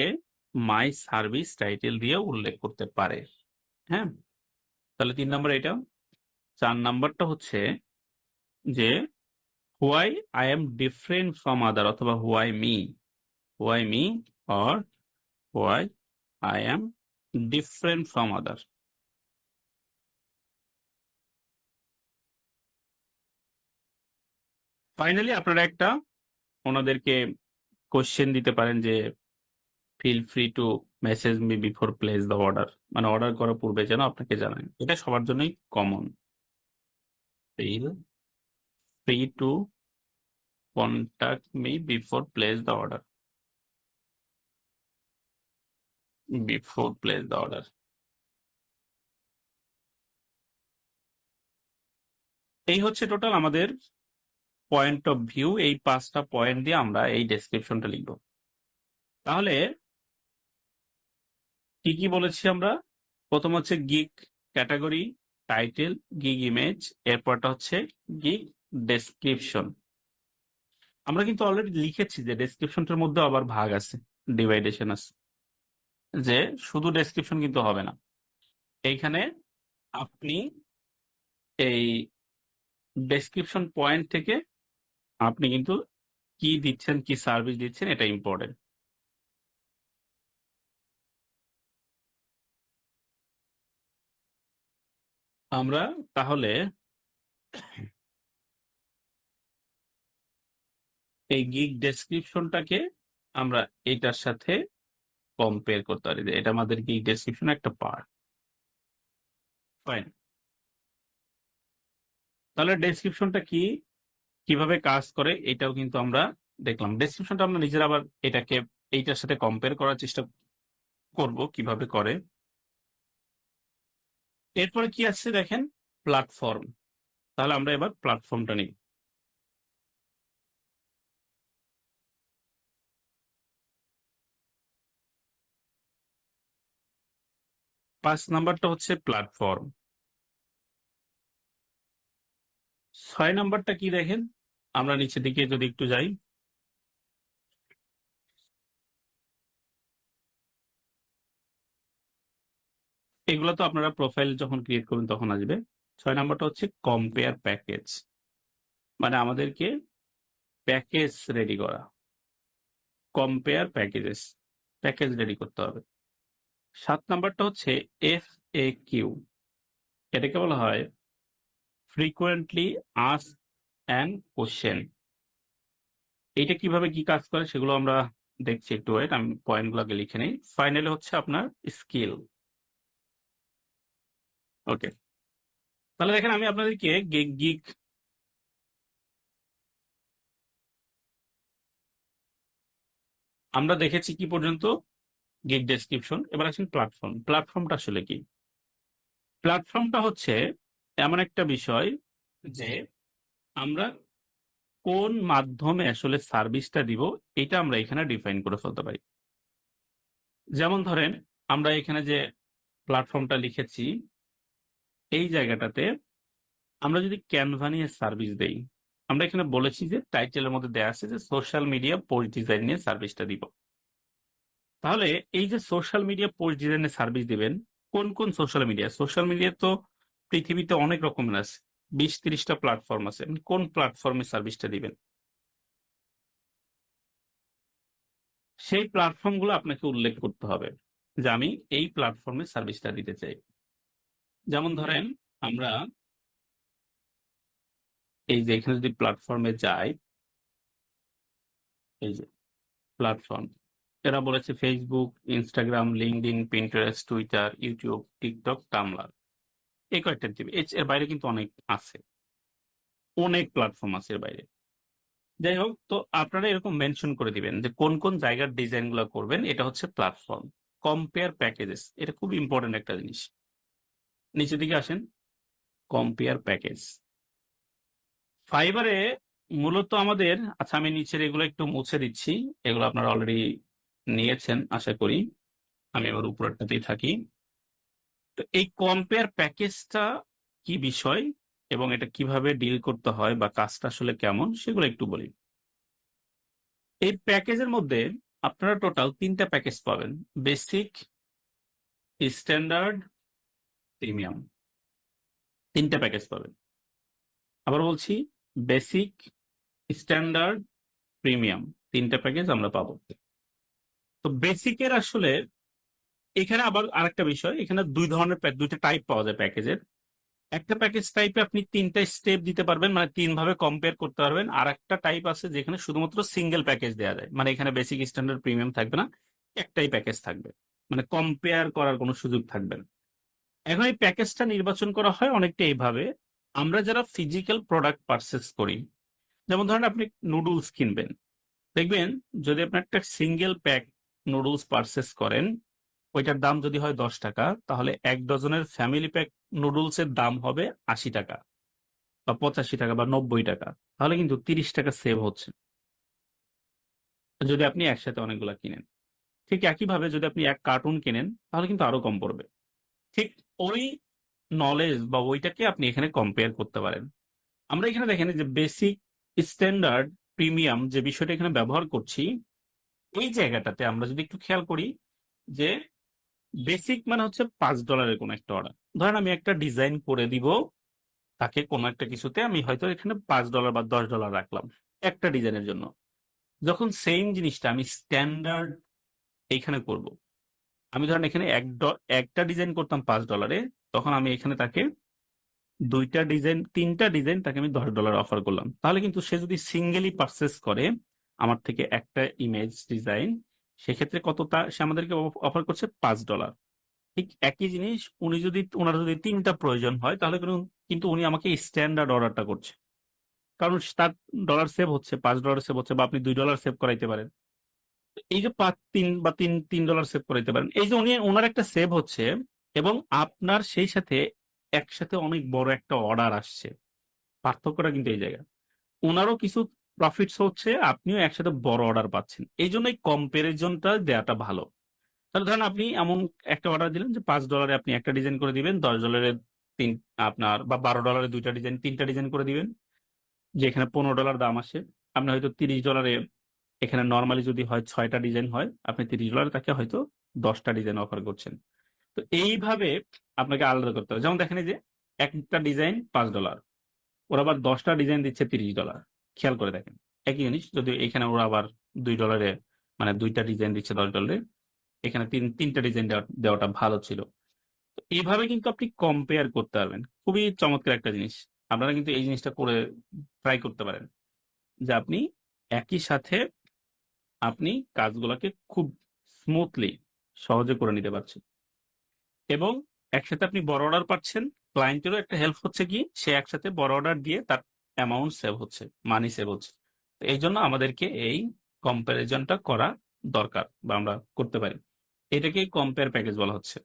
মাই সার্ভিস টাইটেল দিয়ে উল্লেখ করতে পারে। হ্যাঁ, তাহলে 3 নম্বর এটা। 4 নাম্বারটা হচ্ছে যে why I am different from other, অথবা why me or why I am different from other. Finally আপনারা একটা ওনাদেরকে কোশ্চেন দিতে পারেন যে feel free to message me before place the order, মানে অর্ডার করার পূর্বে যেন আপনাকে জানান। এটা সবার জন্যই common. Feel free to contact me before place the order, before place the order. এই হচ্ছে টোটাল আমাদের পয়েন্ট অফ ভিউ। এই 5টা পয়েন্ট দিয়ে আমরা এই ডেসক্রিপশনটা লিখব। তাহলে কি কি বলেছি আমরা? প্রথম হচ্ছে gig category, title, gig image, এরপরটা হচ্ছে গিগ ডেসক্রিপশন। আমরা কিন্তু অলরেডি লিখেছি যে ডেসক্রিপশনটার মধ্যে আবার ভাগ আছে, ডিভাইডেশন আছে, যে শুধু ডেসক্রিপশন কিন্তু হবে না। এইখানে আপনি এই ডেসক্রিপশন পয়েন্ট থেকে আপনি কিন্তু কি দিচ্ছেন, কি সার্ভিস দিচ্ছেন, এটা ইম্পর্টেন্ট। আমরা তাহলে এই গিগ ডেসক্রিপশনটাকে আমরা এটার সাথে কম্পেয়ার করতে পারি যে এটা আমাদের গিগ ডেসক্রিপশন একটা পার্ট। ফাইন, তাহলে ডেসক্রিপশনটা কি, কিভাবে কাজ করে, এটাও কিন্তু আমরা দেখলাম। ডেসক্রিপশনটা আমরা নিজেরা আবার এটাকে এইটার সাথে কম্পেয়ার করার চেষ্টা করব কিভাবে করে। এরপরে কি আসছে দেখেন, প্ল্যাটফর্ম। তাহলে আমরা এবার প্ল্যাটফর্মটা নিই। পাঁচ নাম্বারটা হচ্ছে প্ল্যাটফর্ম। 6 নাম্বারটা কি দেখেন, আমরা নিচের দিকে যদি একটু যাই, এগুলো তো আপনারা প্রোফাইল যখন ক্রিয়েট করবেন তখন আসবে। 6 নাম্বারটা হচ্ছে কম্পেয়ার প্যাকেজ, মানে আমাদেরকে প্যাকেজ রেডি করা, কম্পেয়ার প্যাকেজ রেডি করতে হবে। 7 নাম্বারটা হচ্ছে FAQ, এটাকে বলা হয় ফ্রিকোয়েন্টলি আস্কড অ্যান্ড কোশ্চেন। এইটা কিভাবে কি কাজ করে সেগুলো আমরা দেখছি, একটু ওয়েট, আমি পয়েন্টগুলোকে লিখে নিই। ফাইনালি হচ্ছে আপনার স্কিল। ওকে, তাহলে দেখেন আমি আপনাদেরকে গিগ আমরা দেখেছি কি পর্যন্ত, গিগ ডেসক্রিপশন। এবার আসেন প্ল্যাটফর্ম। প্ল্যাটফর্মটা আসলে কি? প্ল্যাটফর্মটা হচ্ছে এমন একটা বিষয় যে আমরা কোন মাধ্যমে আসলে সার্ভিসটা দিব, এটা আমরা এখানে ডিফাইন করে ফেলতে পারি। যেমন ধরেন আমরা এখানে যে প্ল্যাটফর্মটা লিখেছি, এই জায়গাটাতে আমরা যদি ক্যানভা নিয়ে সার্ভিস দেই, আমরা এখানে বলেছি যে টাইটেলের মধ্যে দেওয়া আছে যে সোশ্যাল মিডিয়া পোস্ট ডিজাইন নিয়ে সার্ভিসটা দিব। তাহলে এই যে সোশ্যাল মিডিয়া পোস্ট ডিজাইনের সার্ভিস দিবেন, কোন কোন সোশ্যাল মিডিয়া তো পৃথিবীতে অনেক রকমের আছে, 20-30টা প্ল্যাটফর্ম আছে। কোন প্ল্যাটফর্মে সার্ভিসটা দিবেন, সেই প্ল্যাটফর্মগুলো আপনাকে উল্লেখ করতে হবে যে আমি এই প্ল্যাটফর্মে সার্ভিসটা দিতে চাই। যেমন ধরেন আমরা এই যে এখানে যদি প্ল্যাটফর্মে যাই, এই যে প্ল্যাটফর্ম, এরা বলেছে Facebook, Instagram, LinkedIn, Pinterest, Twitter, YouTube, TikTok, Tumblr. এই কয়েকটা দিতে হবে। এর বাইরে কিন্তু অনেক আছে, অনেক প্ল্যাটফর্ম আছে এর বাইরে। যাই হোক, তো আপনারা এরকম মেনশন করে দিবেন যে কোন কোন জায়গার ডিজাইন গুলো করবেন। এটা হচ্ছে প্ল্যাটফর্ম। কম্পেয়ার প্যাকেজেস, এটা খুব ইম্পর্টেন্ট একটা জিনিস। নিচের দিকে আসেন, কম্পেয়ার প্যাকেজ। ফাইবারে মূলত আমাদের, আচ্ছা আমি নিচের এগুলো একটু মুছে দিচ্ছি, এগুলো আপনারা অলরেডি নিয়েছেন আশা করি। আমি আবার উপরেরটাতেই থাকি। তো এই কম্পেয়ার প্যাকেজটা কি বিষয় এবং এটা কিভাবে ডিল করতে হয় বা কাজটা আসলে কেমন সেগুলো একটু বলি। এই প্যাকেজের মধ্যে আপনারা টোটাল 3টা প্যাকেজ পাবেন: বেসিক, স্ট্যান্ডার্ড, প্রিমিয়াম। 3টা প্যাকেজ পাবেন। আবার বলছি, বেসিক, স্ট্যান্ডার্ড, প্রিমিয়াম, 3টা প্যাকেজ আমরা পাবো। তো বেসিকের আসলে এখানে আবার আরেকটা বিষয়, এখানে দুইটা টাইপ পাওয়া যায় প্যাকেজের। একটা প্যাকেজ টাইপে আপনি 3টা স্টেপ দিতে পারবেন, মানে 3 ভাবে কম্পেয়ার করতে পারবেন। আর একটা টাইপ আছে যেখানে শুধুমাত্র সিঙ্গেল প্যাকেজ দেওয়া যায়, মানে এখানে বেসিক, স্ট্যান্ডার্ড, প্রিমিয়াম থাকবে না, একটাই প্যাকেজ থাকবে, মানে কম্পেয়ার করার কোনো সুযোগ থাকবে না। এখন এই প্যাকেজটা নির্বাচন করা হয় অনেকটা এইভাবে। আমরা যারা ফিজিক্যাল প্রোডাক্ট পারচেস করি, যেমন ধরেন আপনি নুডলস কিনবেন, দেখবেন যদি আপনি একটা সিঙ্গেল প্যাক নুডলস পারচেস করেন, ওইটার দাম যদি হয় 10 টাকা, তাহলে 1 ডজনের ফ্যামিলি প্যাক নুডলস এর দাম হবে 80 টাকা বা 85 টাকা বা 90 টাকা। তাহলে কিন্তু 30 টাকা সেভ হচ্ছে যদি আপনি একসাথে অনেকগুলা কিনেন। ঠিক একইভাবে যদি আপনি 1 কার্টুন কিনেন, তাহলে কিন্তু আরো কম পড়বে। ঠিক ওই নলেজ বা ওইটাকে আপনি এখানে কম্পেয়ার করতে পারেন। আমরা এখানে দেখেন যে বেসিক, স্ট্যান্ডার্ড, প্রিমিয়াম যে বিষয়টা এখানে ব্যবহার করছি, এই জায়গাটাতে আমরা যদি একটু খেয়াল করি যে বেসিক মানে হচ্ছে $5 কোনো একটা অর্ডার। ধরেন আমি একটা ডিজাইন করে দিব তাকে, কোনো একটা কিছুতে আমি হয়তো এখানে $5 বা $10 রাখলাম একটা ডিজাইনের জন্য। যখন সেম জিনিসটা আমি স্ট্যান্ডার্ড এইখানে করব, আমি ধরেন এখানে একটা ডিজাইন করতাম $5, তখন আমি এখানে তাকে 3টা ডিজাইন তাকে আমি $10 অফার করলাম। তাহলে কিন্তু সে যদি সিঙ্গেলি পারচেস করে আমার থেকে একটা ইমেজ ডিজাইন, সেক্ষেত্রে কতটা সে আমাদেরকে অফার করছে? $5। ঠিক একই জিনিস ওনার যদি 3টা প্রয়োজন হয়, তাহলে কিন্তু উনি আমাকে স্ট্যান্ডার্ড অর্ডারটা করছে, কারণ তার ডলার সেভ হচ্ছে, $5 সেভ হচ্ছে, বা আপনি $2 সেভ করাইতে পারেন। এই যে 3 ডলার সেভ করাইতে পারেন, এই যে ওনার একটা সেভ হচ্ছে এবং আপনার সেই সাথে একসাথে অনেক বড় একটা অর্ডার আসছে। পার্থক্যটা কিন্তু এই জায়গায়, ওনারও কিছু প্রফিটস হচ্ছে, আপনিও একসাথে বড় অর্ডার পাচ্ছেন। এই জন্য এই কম্পারিজনটা দেওয়াটা ভালো। তাহলে ধরেন আপনি এমন একটা অর্ডার দিলেন যে $5 আপনি একটা ডিজাইন করে দিবেন, $10 তিন আপনার, বা $12 দুইটা ডিজাইন, 3টা ডিজাইন করে দিবেন, যে এখানে $15 দাম আসে। আপনি হয়তো $30, এখানে নর্মালি যদি হয় 6টা ডিজাইন হয়, আপনি $30 তাকে হয়তো 10টা ডিজাইন অফার করছেন। তো এইভাবে আপনাকে আলাদা করতে হবে। যেমন দেখেন এই যে একটা ডিজাইন $5, ওরা আবার 10টা ডিজাইন দিচ্ছে $30। খেয়াল করে দেখেন, একই জিনিস যদি এখানে ওরা আবার $2, মানে 2টা ডিজাইন দিচ্ছে $10, এখানে তিনটা ডিজাইন দেওয়াটা ভালো ছিল। তো এইভাবে কিন্তু আপনি কম্পেয়ার করতে পারবেন। খুবই চমৎকার একটা জিনিস। আপনারা কিন্তু এই জিনিসটা করে ট্রাই করতে পারেন, যে আপনি একই সাথে আপনি কাজগুলোকে খুব স্মুথলি সহজে করে নিতে পারছেন এবং একসাথে আপনি বড় অর্ডার পাচ্ছেন। ক্লায়েন্টেরও একটা হেল্প হচ্ছে, কি সে একসাথে বড় অর্ডার দিয়ে তার অ্যামাউন্ট সেভ হচ্ছে, মানি সেভ হচ্ছে। তো এই জন্য আমাদেরকে এই কম্পারিজনটা করা দরকার বা আমরা করতে পারি। এটাকে কম্পেয়ার প্যাকেজ বলা হচ্ছে।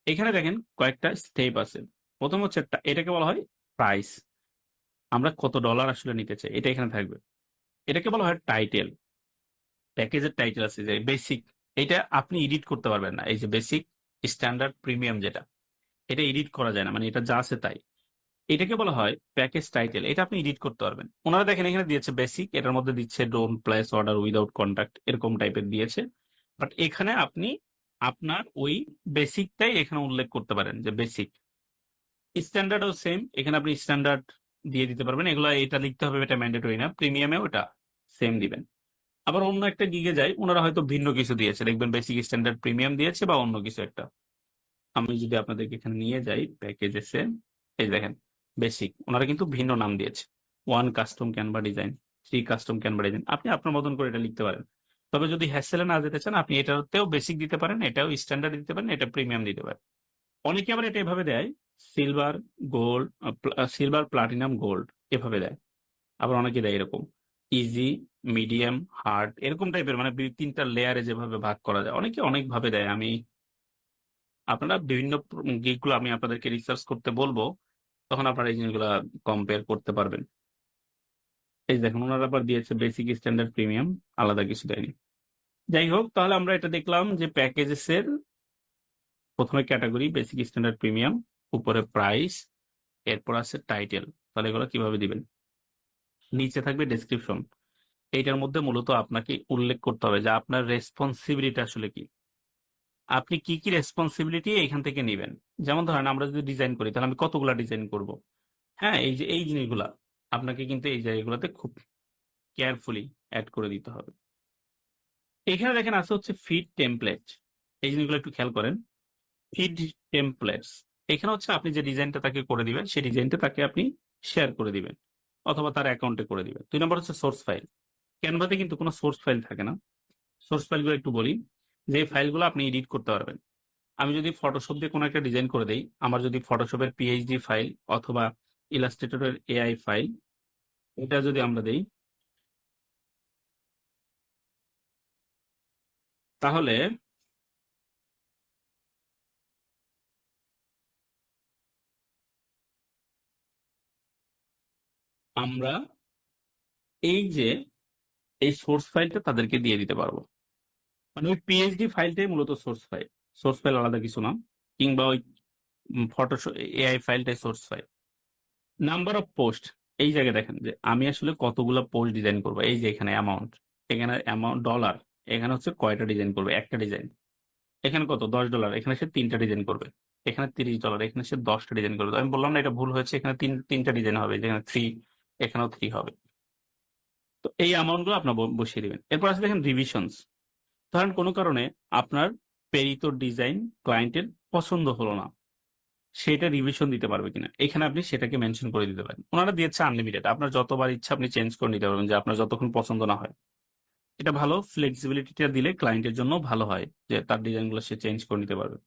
এখানে দেখেন কয়েকটা স্টেপ আছে। প্রথম হচ্ছে এটাকে বলা হয় প্রাইস, আমরা কত ডলার আসলে নিতে চাই এটা এখানে থাকবে। এটাকে বলা হয় টাইটেল, প্যাকেজের টাইটেল আছে যে বেসিক, এটা আপনি এডিট করতে পারবেন না। এই যে বেসিক, স্ট্যান্ডার্ড, প্রিমিয়াম যেটা, এটা এডিট করা যায় না, মানে এটা যা আছে তাই। এটাকে বলা হয় প্যাকেজ টাইটেল, এটা আপনি এডিট করতে পারবেন। ওনারা দেখেন এখানে দিয়েছে বেসিক, এটার মধ্যে দিচ্ছে don't place order without contact, এরকম টাইপের দিয়েছে। বাট এখানে আপনি আপনার ওই বেসিকটাই এখানে উল্লেখ করতে পারেন যে বেসিক। স্ট্যান্ডার্ডও সেম, এখানে আপনি স্ট্যান্ডার্ড দিয়ে দিতে পারবেন। এগুলো এটা লিখতে হবে, এটা ম্যান্ডেটরি না। প্রিমিয়ামে ওটা সেম দিবেন। আবার অন্য একটা গিগে যাই, ওনারা হয়তো ভিন্ন কিছু দিয়েছে, দেখবেন বেসিক, স্ট্যান্ডার্ড, প্রিমিয়াম দিয়েছে বা অন্য কিছু একটা। আমি যদি আপনাদেরকে এখানে নিয়ে যাই প্যাকেজেসে, এই দেখেন বেসিক, ওনারা কিন্তু ভিন্ন নাম দিয়েছে। 1 custom Canva design, 3 custom Canva design. আপনি আপনার মতন করে এটা লিখতে পারেন। তবে যদি হ্যাসেলে না যেতে চান, আপনি এটাতেও বেসিক দিতে পারেন, এটাও স্ট্যান্ডার্ড দিতে পারেন, এটা প্রিমিয়াম দিতে পারেন। অনেকে আবার এটা এভাবে দেয় silver, gold, silver, platinum, gold এভাবে দেয়। আবার অনেকে দেয় এরকম ইজি, মিডিয়াম, হার্ড এরকম টাইপের, মানে তিনটা লেয়ারে যেভাবে ভাগ করা যায়, অনেকে অনেক ভাবে দেয়। আপনারা বিভিন্ন গিকগুলো আমি আপনাদেরকে রিসার্চ করতে বলবো, তখন আপনারা এই জিনিসগুলো কম্পেয়ার করতে পারবেন। এই দেখুন ওনারা আবার দিয়েছে বেসিক, স্ট্যান্ডার্ড, প্রিমিয়াম, আলাদা কিছু দেয়নি। যাই হোক, তাহলে আমরা এটা দেখলাম যে প্যাকেজেস এর প্রথমে ক্যাটাগরি বেসিক, স্ট্যান্ডার্ড, প্রিমিয়াম, উপরে প্রাইস, এরপর আছে টাইটেল। তাহলে এগুলো কিভাবে দিবেন? নিচে থাকবে ডেসক্রিপশন। এইটার মধ্যে মূলত আপনাকে উল্লেখ করতে হবে যে আপনার রেসপন্সিবিলিটি আসলে কি, আপনি কি কি রেসপন্সিবিলিটি এখান থেকে নেবেন। যেমন ধরেন আমরা যদি ডিজাইন করি তাহলে আমি কতগুলা ডিজাইন করব। হ্যাঁ, এই যে এই জিনিসগুলা আপনাকে কিন্তু এই জায়গাগুলোতে খুব কেয়ারফুলি অ্যাড করে দিতে হবে। এখানে দেখেন আছে হচ্ছে ফিড টেমপ্লেট। এই জিনিসগুলো একটু খেয়াল করেন। ফিড টেমপ্লেটস, এখানে হচ্ছে আপনি যে ডিজাইনটা তাকে করে দিবেন সেই ডিজাইনটা তাকে আপনি শেয়ার করে দিবেন অথবা তার অ্যাকাউন্টে করে দিবেন। 2 নম্বর হচ্ছে সোর্স ফাইল। ক্যানভাতে কিন্তু কোনো সোর্স ফাইল থাকে না। সোর্স ফাইলগুলো একটু বলি, যে ফাইলগুলো আপনি এডিট করতে পারবেন। আমি যদি ফটোশপ দিয়ে কোনো একটা ডিজাইন করে দেই, আমার যদি ফটোশপের পিএইচডি ফাইল অথবা ইলাস্ট্রেটরের এআই ফাইল, এটা যদি আমরা দেই, তাহলে আমরা এই যে এই সোর্স ফাইলটা তাদেরকে দিয়ে দিতে পারবো। মানে ওই পিএইচডি ফাইলটাই মূলত সোর্স ফাইল, সোর্স ফাইল আলাদা কিছু না। কিংবা ওই ফটোশপ এআই ফাইলটাই source file. Number of post, এই জায়গায় দেখেন যে আমি আসলে কতগুলো পোস্ট ডিজাইন করবো। এই যে এখানে অ্যামাউন্ট, এখানে অ্যামাউন্ট ডলার, এখানে হচ্ছে কয়টা ডিজাইন করবে, একটা ডিজাইন। এখানে কত, $10, এখানে সে 3টা ডিজাইন করবে। এখানে $30, এখানে সে 10টা ডিজাইন করবে। তো আমি বললাম না এটা ভুল হয়েছে, এখানে তিনটা ডিজাইন হবে, যেখানে 3, এখানেও 3 হবে। তো এই অ্যামাউন্ট গুলো আপনার বসিয়ে দিবেন। এরপর আছে দেখেন রিভিশনস। ধরেন কোনো কারণে আপনার প্রেরিত ডিজাইন ক্লায়েন্টের পছন্দ হলো না, সেটা রিভিশন দিতে পারবে কিনা, এখানে আপনি সেটাকে মেনশন করে দিতে পারেন। ওনারা দিয়েছে আনলিমিটেড, আপনার যতবার ইচ্ছা আপনি চেঞ্জ করে নিতে পারবেন, যে আপনার যতক্ষণ পছন্দ না হয়। এটা ভালো, ফ্লেক্সিবিলিটিটা দিলে ক্লায়েন্টের জন্য ভালো হয়, যে তার ডিজাইনগুলো সে চেঞ্জ করে নিতে পারবে।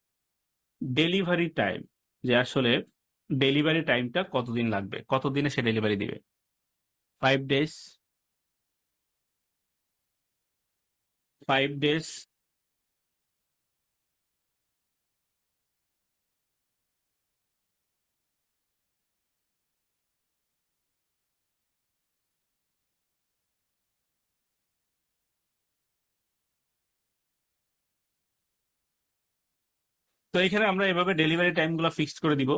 ডেলিভারি টাইম, যে আসলে ডেলিভারি টাইমটা কতদিন লাগবে, কতদিনে সে ডেলিভারি দিবে। 5 days, 5 days। তো এখানে আমরা এভাবে ডেলিভারি টাইমগুলো ফিক্সড করে দিব,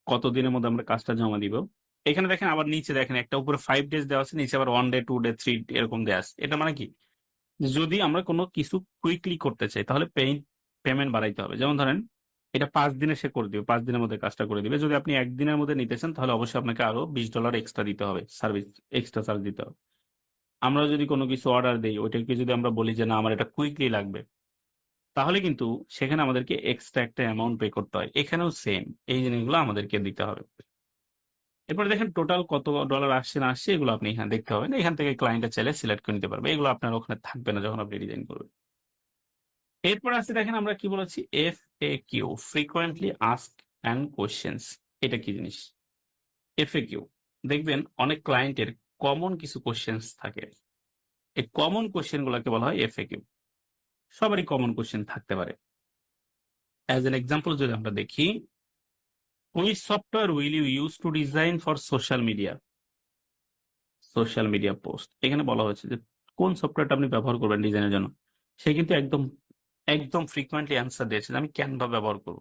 কতদিনের মধ্যে আমরা কাজটা জমা দিব। এখানে দেখেন আবার নিচে দেখেন একটা উপরে 5 days দেওয়া আছে, নিচে আবার 1 day, 2 day, 3 এরকম দেওয়া আছে। এটা মানে কি, যদি আমরা কোনো কিছু কুইকলি করতে চাই তাহলে পেমেন্ট বাড়াইতে হবে। যেমন ধরেন এটা 5 দিনে সে করে দিবে, 5 দিনের মধ্যে কাজটা করে দিবে। যদি আপনি 1 দিনের মধ্যে নিতে চান তাহলে অবশ্যই আপনাকে আরো $20 এক্সট্রা দিতে হবে, সার্ভিস এক্সট্রা চার্জ দিতে হবে। আমরা যদি কোনো কিছু অর্ডার দিই, ওইটাকে যদি আমরা বলি যে না আমার এটা কুইকলি লাগবে, তাহলে কিন্তু সেখানে আমাদেরকে এক্সট্রা একটা অ্যামাউন্ট পে করতে হয়। এখানেও সেম, এই জিনিসগুলো আমাদেরকে দিতে হবে। এরপরে দেখেন টোটাল কত ডলার আসছে না আসছে, এগুলো আপনি এখানে দেখতে হবে না, এখান থেকে ক্লায়েন্টের চাইলে সিলেক্ট করে নিতে পারবে। এগুলো আপনার ওখানে থাকবে না যখন আপনি ডিজাইন করবেন। এরপর আছে দেখেন আমরা কি বলেছি, FAQ, frequently asked and questions. এটা কি জিনিস? FAQ, দেখবেন অনেক ক্লায়েন্টের কমন কিছু কোশ্চেন্স থাকে, এই কমন কোশ্চেন গুলোকে বলা হয় FAQ। সবারই কমন কোশ্চেন থাকতে পারে। অ্যাজ এন এক্সাম্পল যদি আমরা দেখি, which software will you use to design for social media, social media post. এখানে বলা হয়েছে যে কোন সফটওয়্যারটা আপনি ব্যবহার করবেন ডিজাইনের জন্য। সে কিন্তু একদম একদম ফ্রিকোয়েন্টলি অ্যান্সার দিয়েছে যে আমি ক্যানভা ব্যবহার করব।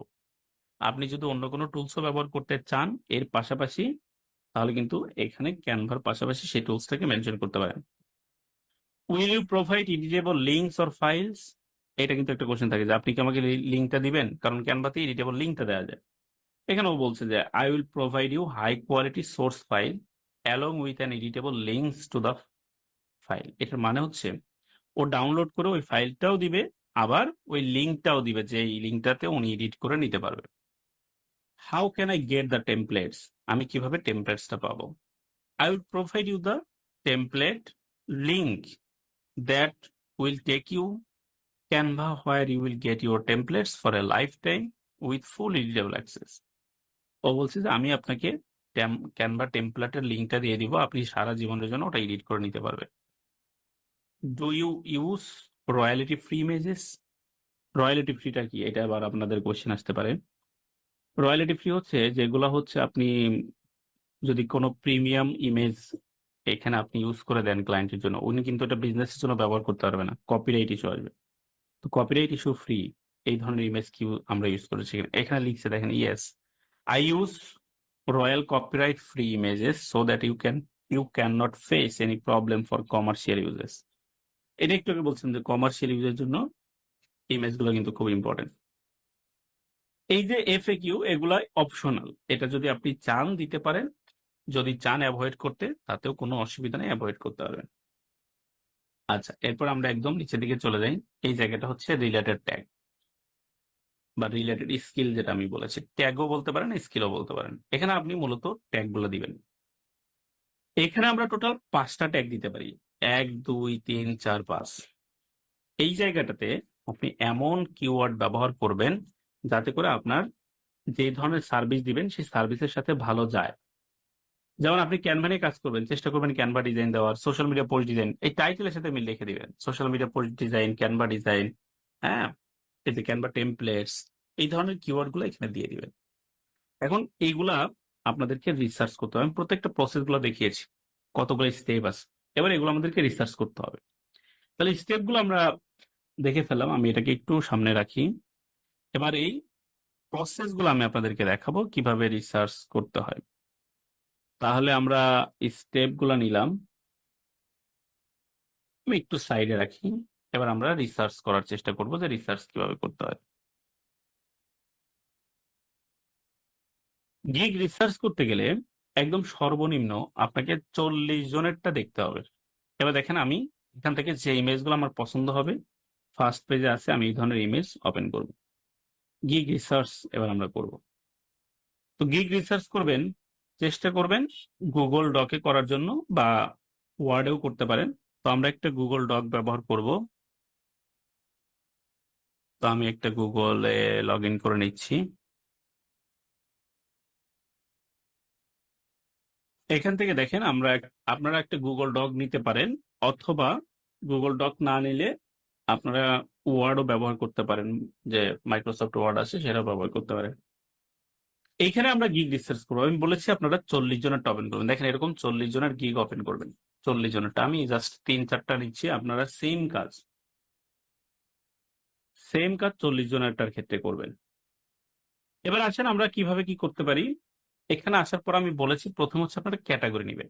আপনি যদি অন্য কোনো টুলসও ব্যবহার করতে চান এর পাশাপাশি, তাহলে কিন্তু এখানে ক্যানভার পাশাপাশি সেই টুলসটাকে মেনশন করতে পারেন। Will you provide editable links or files, এটা কিন্তু একটা কোশ্চেন থাকে যে আপনি কি আমাকে লিঙ্কটা দিবেন, কারণ ক্যানভাতে এডিটেবল লিঙ্কটা দেওয়া যায়। এখানেও বলছে যে I will provide you high quality source file along with an editable links to the file. এটার মানে হচ্ছে ও ডাউনলোড করে ওই ফাইলটাও দিবে, আবার ওই লিঙ্কটাও দিবে, যে এই লিঙ্কটাতে উনি এডিট করে নিতে পারবে। How can I get the templates, আমি কিভাবে টেমপ্লেটসটা পাবো। I will provide you the template link that will take you Canva, where you will get your templates for a lifetime with full editable access. ও বলছে যে আমি আপনাকে Canva টেমপ্লেটের লিঙ্কটা দিয়ে দিব, আপনি সারা জীবনের জন্য ওটা এডিট করে নিতে পারবেন। Do you use royalty free images? Royalty ফ্রিটা কি, এটা আবার আপনাদের কোশ্চেন আসতে পারে। রয়্যালিটি ফ্রি হচ্ছে যেগুলো হচ্ছে আপনি যদি কোনো প্রিমিয়াম ইমেজ এখানে আপনি ইউজ করে দেন ক্লায়েন্টের জন্য, উনি কিন্তু এটা বিজনেসের জন্য ব্যবহার করতে পারবে না, কপিরাইট ইস্যু আসবে। তো কপিরাইট ইস্যু ফ্রি এই ধরনের ইমেজ কি আমরা ইউজ করেছি এখানে, এখানে লিখছে দেখেন, yes I use royal copyright free images so that you can not face any problem for commercial uses. এটা একটু আগে বলছেন যে কমার্শিয়াল ইউজের জন্য ইমেজগুলো কিন্তু খুব ইম্পর্টেন্ট। এই যে এফএকিউ এগুলা অপশনাল, এটা যদি আপনি চান দিতে পারেন, যদি চান অ্যাভয়েড করতে তাতেও কোনো অসুবিধা নেই, অ্যাভয়েড করতে পারবেন। আচ্ছা, এরপর আমরা একদম নিচের দিকে চলে যাই। এই জায়গাটা হচ্ছে রিলেটেড ট্যাগ বা রিলেটেড স্কিল, যেটা আমি বলেছি, ট্যাগও বলতে পারেন স্কিলও বলতে পারেন। এখানে আপনি মূলত ট্যাগগুলো দিবেন। এখানে আমরা টোটাল 5টা ট্যাগ দিতে পারি, 1 2 3 4 5। এই জায়গাটাতে আপনি এমন কিওয়ার্ড ব্যবহার করবেন যাতে করে আপনার যে ধরনের সার্ভিস দিবেন সেই সার্ভিসের সাথে ভালো যায়। যেমন আপনি ক্যানভা নিয়ে কাজ করবেন, চেষ্টা করবেন ক্যানভা ডিজাইন দেওয়ার, সোশ্যাল মিডিয়া পোস্ট ডিজাইন, এই টাইটেলের সাথে মিল রেখে দিবেন, social media post design, Canva design, হ্যাঁ, এই যে ক্যানভা টেমপ্লেটস, এই ধরনের কিওয়ার্ড গুলো এখানে দিয়ে দিবেন। এখন এইগুলা আপনাদেরকে রিসার্চ করতে হবে, আমি প্রত্যেকটা প্রসেস গুলো দেখিয়েছি, কতগুলো স্টেপ আছে, এবার এগুলো আমাদেরকে রিসার্চ করতে হবে। তাহলে স্টেপ গুলো আমরা দেখে ফেললাম, আমি এটাকে একটু সামনে রাখি। এবার এই প্রসেস গুলো আমি আপনাদেরকে দেখাবো কিভাবে রিসার্চ করতে হয়। তাহলে আমরা স্টেপ গুলো নিলাম, আমি একটু সাইডে রাখি। এবার আমরা রিসার্চ করার চেষ্টা করব যে রিসার্চ কিভাবে করতে হয়। গিগ রিসার্চ করতে গেলে একদম সর্বনিম্ন আপনাকে 40 জনেরটা দেখতে হবে। এবার দেখেন, আমি এখান থেকে যে ইমেজগুলো আমার পছন্দ হবে ফার্স্ট পেজে আছে, আমি এই ধরনের ইমেজ ওপেন করব। গিগ রিসার্চ এবার আমরা করব। তো গিগ রিসার্চ করবেন, চেষ্টা করবেন গুগল ডকে করার জন্য বা ওয়ার্ডেও করতে পারেন। তো আমরা একটা গুগল ডক ব্যবহার করব। তো আমি একটা গুগলে লগ ইন করে নিচ্ছি। এখান থেকে দেখেন আপনারা একটা গুগল ডক নিতে পারেন, অথবা গুগল ডক না নিলে আপনারা ওয়ার্ডও ব্যবহার করতে পারেন, যে মাইক্রোসফট ওয়ার্ড আছে সেটাও ব্যবহার করতে পারেন। এইখানে আমরা গিগ রিসার্চ করবো, আমি বলেছি আপনারা 40 জনের ওপেন করবেন। দেখেন এরকম 40 জনের গিগ ওপেন করবেন। 40 জনেরটা আমি জাস্ট 3-4টা নিচ্ছি, আপনারা সেম কাজ 40 জনেরটার ক্ষেত্রে করবেন। এবার আসেন আমরা কিভাবে কি করতে পারি। এখানে আসার পর আমি বলেছি প্রথম হচ্ছে আপনারা ক্যাটাগরি নেবেন।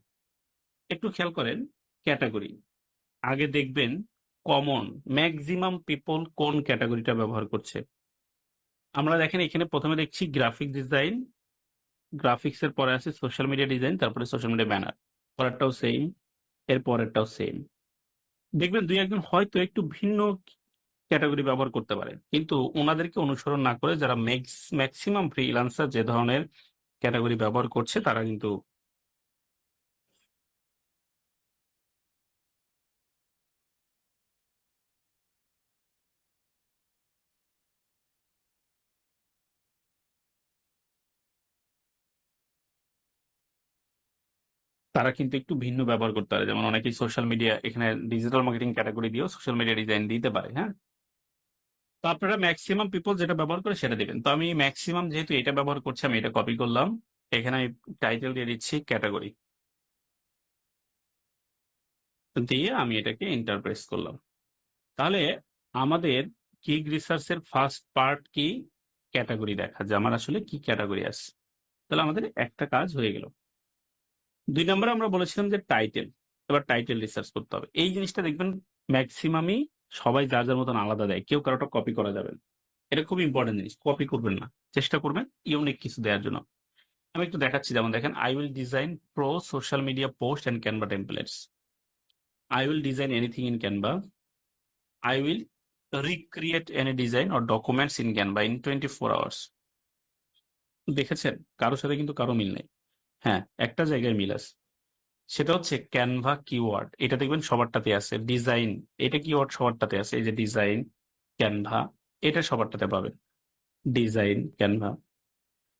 একটু খেয়াল করেন, ক্যাটাগরি আগে দেখবেন কমন, ম্যাক্সিমাম পিপল কোন ক্যাটাগরিটা ব্যবহার করছে। আমরা দেখেন এখানে প্রথমে দেখছি গ্রাফিক ডিজাইন, গ্রাফিক্স এর পরে আছে সোশ্যাল মিডিয়া ডিজাইন, তারপরে সোশ্যাল মিডিয়া ব্যানার, পরেরটাও সেম, এর পরেরটাও সেম। দেখবেন দুই একজন হয়তো একটু ভিন্ন ক্যাটাগরি ব্যবহার করতে পারে, কিন্তু ওনাদেরকে অনুসরণ না করে যারা ম্যাক্সিমাম ফ্রিল্যান্সার যে ধরনের ক্যাটাগরি ব্যবহার করছে তারা কিন্তু একটু ভিন্ন ব্যবহার করতে পারে। যেমন অনেকেই সোশ্যাল মিডিয়া, এখানে ডিজিটাল মার্কেটিং ক্যাটাগরি দিয়েও সোশ্যাল মিডিয়া ডিজাইন দিতে পারে, হ্যাঁ। তো আপনারা ম্যাক্সিমাম পিপল যেটা ব্যবহার করে সেটা দিবেন। তো আমি ম্যাক্সিমাম যেহেতু এটা ব্যবহার করছি, আমি এটা কপি করলাম, এখানে আমি টাইটেল দিয়ে দিচ্ছি ক্যাটাগরি, দিয়ে আমি এটাকে এন্টার প্রেস করলাম। তাহলে আমাদের কিগ রিসার্চের ফার্স্ট পার্ট কি, ক্যাটাগরি দেখা, যে আমার আসলে কি ক্যাটাগরি আছে। তাহলে আমাদের একটা কাজ হয়ে গেল। 2 নম্বরে আমরা বলেছিলাম যে টাইটেল, এবার টাইটেল রিসার্চ করতে হবে। এই জিনিসটা দেখবেন ম্যাক্সিমামই সবাই যার যার মতন আলাদা দেয়, কেউ কারোটা কপি করা যাবে না। এটা খুব ইম্পর্টেন্ট জিনিস, কপি করবেন না, চেষ্টা করবেন ইউনিক কিছু দেওয়ার জন্য। আমি একটু দেখাচ্ছি, যেমন দেখেন, I will design pro social media post and Canva templates, I will design anything in Canva, I will recreate any design or documents in Canva in 24 hours. দেখেছেন কারোর সাথে কিন্তু কারো মিল নেই। হ্যাঁ, একটা জায়গায় মিল আছে, সেটা হচ্ছে ক্যানভা কিওয়ার্ড, এটা দেখবেন সবারটাতে আছে। ডিজাইন, এটা কিওয়ার্ড সবারটাতে আছে, এই যে ডিজাইন ক্যানভা, এটা সবারটাতে পাবেন, ডিজাইন ক্যানভা।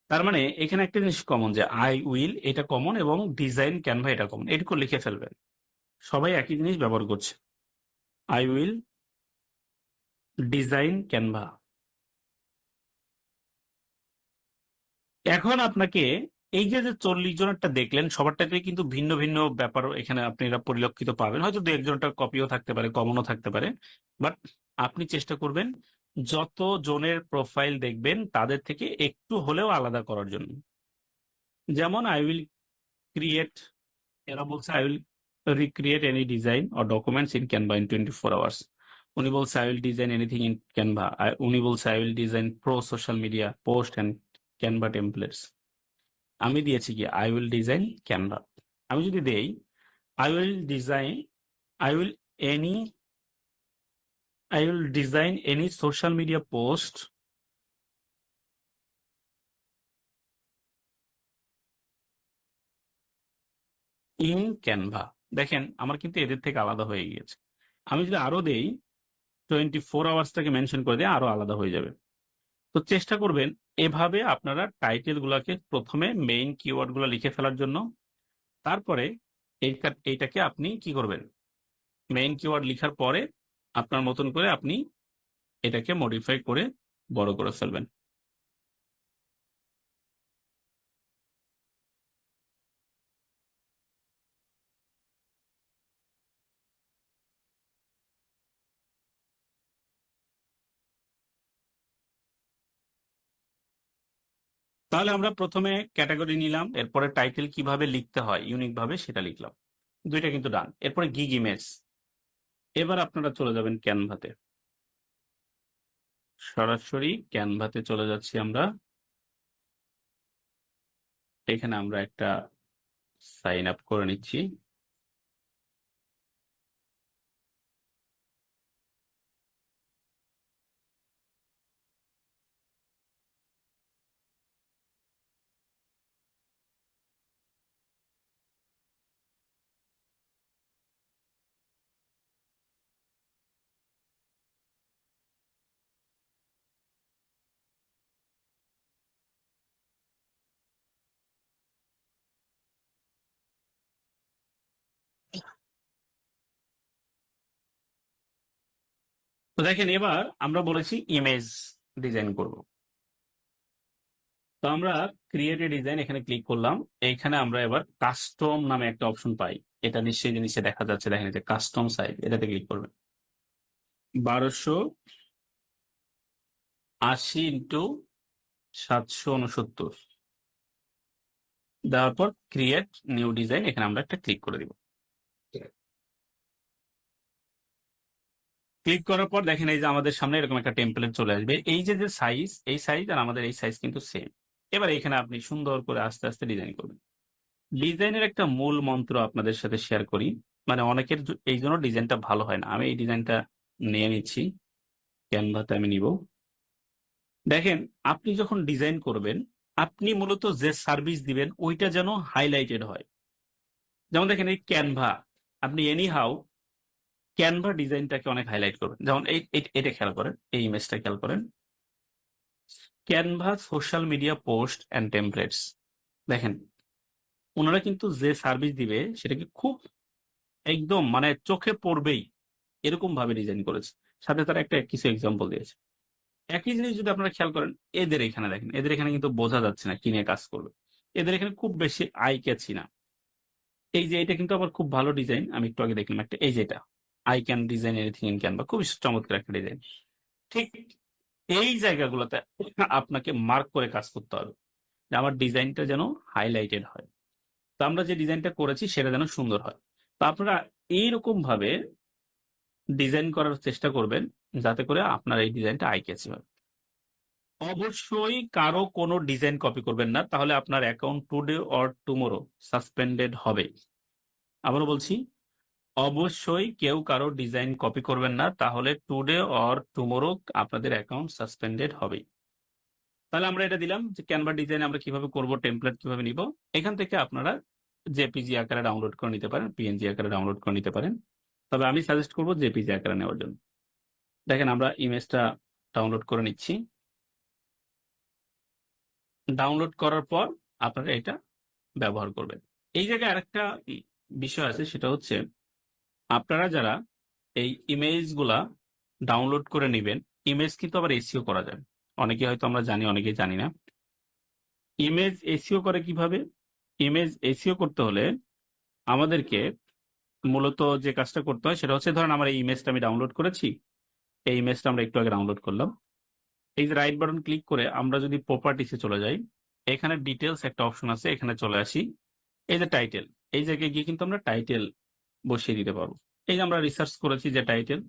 তার মানে এখানে একটা জিনিস কমন, যে আই উইল এটা কমন এবং ডিজাইন ক্যানভা এটা কমন, এটুকু লিখে ফেলবেন। সবাই একই জিনিস ব্যবহার করছে, আই উইল ডিজাইন ক্যানভা। এখন আপনাকে এই যে যে 40 জনেরটা দেখলেন, সবারটাতে কিন্তু ভিন্ন ভিন্ন ব্যাপার এখানে আপনারা পরিলক্ষিত পাবেন। হয়তো দু একজনটার কপিও থাকতে পারে, কমনও থাকতে পারে, বাট আপনি চেষ্টা করবেন যত জনের প্রোফাইল দেখবেন তাদের থেকে একটু হলেও আলাদা করার জন্য। যেমন আই উইল ক্রিয়েট, এরা বলছে I will recreate any design or documents in Canva in 24 hours. উনি বলছে I will design anything in Canva. উনি বলছে I will design pro social media post and Canva templates. আমি দিয়েছি কি আই উইল ডিজাইন ক্যানভা। আমি যদি দেই I will design, I will any, I will design any social media post in Canva. দেখেন আমার কিন্তু এদের থেকে আলাদা হয়ে গিয়েছে। আমি যদি আরো দেই 24 আওয়ার্সটাকে মেনশন করে দিয়ে আরো আলাদা হয়ে যাবে। তো চেষ্টা করবেন এভাবে আপনারা টাইটেল গুলাকে প্রথমে মেইন কিওয়ার্ড গুলো লিখে ফেলার জন্য, তারপরে এইটাকে আপনি কি করবেন, মেইন কিওয়ার্ড লিখার পরে আপনার মতন করে আপনি এটাকে মডিফাই করে বড় করে ফেলবেন। তাহলে আমরা প্রথমে ক্যাটাগরি নিলাম, এরপরে টাইটেল কিভাবে লিখতে হয় ইউনিক ভাবে সেটা লিখলাম, দুইটা কিন্তু ডান। এরপরে গিগ ইমেজ। এবার আপনারা চলে যাবেন ক্যানভাতে, সরাসরি ক্যানভাতে চলে যাচ্ছি আমরা। এখানে আমরা একটা সাইন আপ করে নিচ্ছি। তো দেখেন এবার আমরা বলেছি ইমেজ ডিজাইন করব। তো আমরা ক্রিয়েট এ ডিজাইন এখানে ক্লিক করলাম। এইখানে আমরা এবার কাস্টম নামে একটা অপশন পাই, এটা নিশ্চয়ই যে নিচে দেখা যাচ্ছে, দেখেন যে কাস্টম সাইজ, এটাতে ক্লিক করবেন। 1280 × 769 দেওয়ার পর ক্রিয়েট নিউ ডিজাইন, এখানে আমরা একটা ক্লিক করে দিব। ক্লিক করার পর দেখেন এই যে আমাদের সামনে এরকম একটা টেমপ্লেট চলে আসবে। এই যে যে সাইজ, এই সাইজ আর আমাদের এই সাইজ কিন্তু সেম। এবার এখানে আপনি সুন্দর করে আস্তে আস্তে ডিজাইন করবেন। ডিজাইনের একটা মূল মন্ত্র আপনাদের সাথে শেয়ার করি, মানে অনেকের এই জন্য ডিজাইনটা ভালো হয় না। আমি এই ডিজাইনটা নিয়ে নিচ্ছি, ক্যানভাতে আমি নিব। দেখেন আপনি যখন ডিজাইন করবেন, আপনি মূলত যে সার্ভিস দিবেন ওইটা যেন হাইলাইটেড হয়। যেমন দেখেন এই ক্যানভা, আপনি এনি হাউ ক্যানভা ডিজাইনটাকে অনেক হাইলাইট করবেন। যেমন এটা খেয়াল করেন, এই ইমেজটা খেয়াল করেন, Canva social media post and templates. দেখেন ওনারা কিন্তু যে সার্ভিস দিবে সেটাকে খুব একদম মানে চোখে পড়বেই এরকম ভাবে ডিজাইন করেছে। সাথে তারা একটা কিছু এক্সাম্পল দিয়েছে। একই জিনিস যদি আপনারা খেয়াল করেন, এদের এখানে দেখেন, এদের এখানে কিন্তু বোঝা যাচ্ছে না কি নিয়ে কাজ করবে। এদের এখানে খুব বেশি আই ক্যাচি না। এই যে এটা কিন্তু আবার খুব ভালো ডিজাইন, আমি একটু আগে দেখলাম একটা, এই যে এটা I can design anything in Canva, খুব চমৎকার একটা ডিজাইন। ঠিক এই জায়গাগুলোতে আপনাকে মার্ক করে কাজ করতে হবে যে আমার ডিজাইনটা যেন হাইলাইটেড হয়। তো আমরা যে ডিজাইনটা করেছি সেটা যেন সুন্দর হয়। তো আপনারা এইরকম ভাবে ডিজাইন করার চেষ্টা করবেন যাতে করে আপনার এই ডিজাইনটা আই ক্যাচি হয়। অবশ্যই কারো কোনো ডিজাইন কপি করবেন না, তাহলে আপনার account today or tomorrow suspended হবে। আবারও বলছি, অবশ্যই কেউ কারো ডিজাইন কপি করবেন না, তাহলে টুডে অর টুমোরো আপনাদের অ্যাকাউন্ট সাসপেন্ডেড হবে। তাহলে আমরা এটা দিলাম যে ক্যানভা ডিজাইন আমরা কিভাবে করব, টেমপ্লেট কিভাবে নিব। এখান থেকে আপনারা জেপিজি আকারে ডাউনলোড করে নিতে পারেন, পিএনজি আকারে ডাউনলোড করে নিতে পারেন। তবে আমি সাজেস্ট করবো জেপিজি আকারে নেওয়ার জন্য। দেখেন আমরা ইমেজটা ডাউনলোড করে নিচ্ছি। ডাউনলোড করার পর আপনারা এটা ব্যবহার করবেন। এই জায়গায় আরেকটা বিষয় আছে, সেটা হচ্ছে আপনারা যারা এই ইমেজগুলা ডাউনলোড করে নেবেন, ইমেজ কিন্তু আবার এসইও করা যায়। অনেকে হয়তো আমরা জানি, অনেকেই জানি না। ইমেজ এসইও করে কিভাবে? ইমেজ এসইও করতে হলে আমাদেরকে মূলত যে কাজটা করতে হয় সেটা হচ্ছে, ধরেন আমার এই ইমেজটা আমি ডাউনলোড করেছি, এই ইমেজটা আমরা একটু আগে ডাউনলোড করলাম। এই যে রাইট বাটন ক্লিক করে আমরা যদি প্রপার্টিসে চলে যাই, এখানে ডিটেলস একটা অপশন আছে, এখানে চলে আসি। এই যে টাইটেল, এই জায়গায় গিয়ে কিন্তু আমরা টাইটেল বসিয়ে দিতে পারবো। এই যে আমরা রিসার্চ করেছি যে টাইটেল,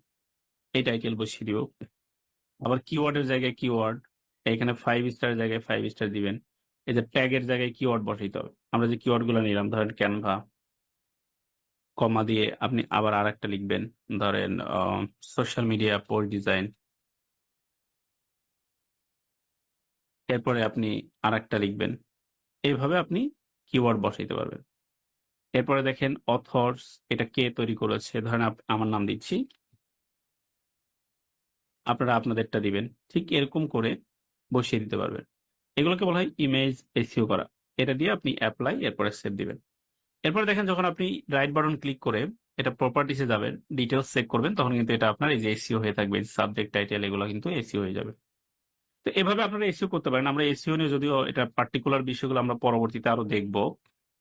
এই টাইটেল বসিয়ে দিব। আবার কিওয়ার্ডের জায়গায় কিওয়ার্ড, এখানে 5 স্টার জায়গায় 5 স্টার দিবেন। এই যে ট্যাগের জায়গায় কিওয়ার্ড বসাইতে হবে। আমরা যে কিওয়ার্ড গুলো নিলাম, ধরেন ক্যানভা, কমা দিয়ে আপনি আবার আর একটা লিখবেন, ধরেন সোশ্যাল মিডিয়া পোস্ট ডিজাইন, এরপরে আপনি আর একটা লিখবেন। এইভাবে আপনি কিওয়ার্ড বসাইতে পারবেন। এরপরে দেখেন অথর্স, এটা কে তৈরি করেছে, ধরেন আমার নাম দিচ্ছি, আপনারা আপনাদেরটা দিবেন। ঠিক এরকম করে বসিয়ে দিতে পারবেন। এগুলোকে বলা হয় ইমেজ এসইও করা। এটা দিয়ে আপনি অ্যাপ্লাই, এরপরে সেভ দিবেন। এরপরে দেখেন যখন আপনি রাইট বাটন ক্লিক করে এটা প্রপার্টিসে যাবেন, ডিটেলস চেক করবেন, তখন কিন্তু এটা আপনার এই যে এসইও হয়ে থাকবে, সাবজেক্ট টাইটেল এগুলো কিন্তু এসইও হয়ে যাবে। তো এভাবে আপনারা এসইও করতে পারেন। আমরা এসইও নিয়ে যদিও এটা পার্টিকুলার বিষয়গুলো আমরা পরবর্তীতে আরো দেখবো,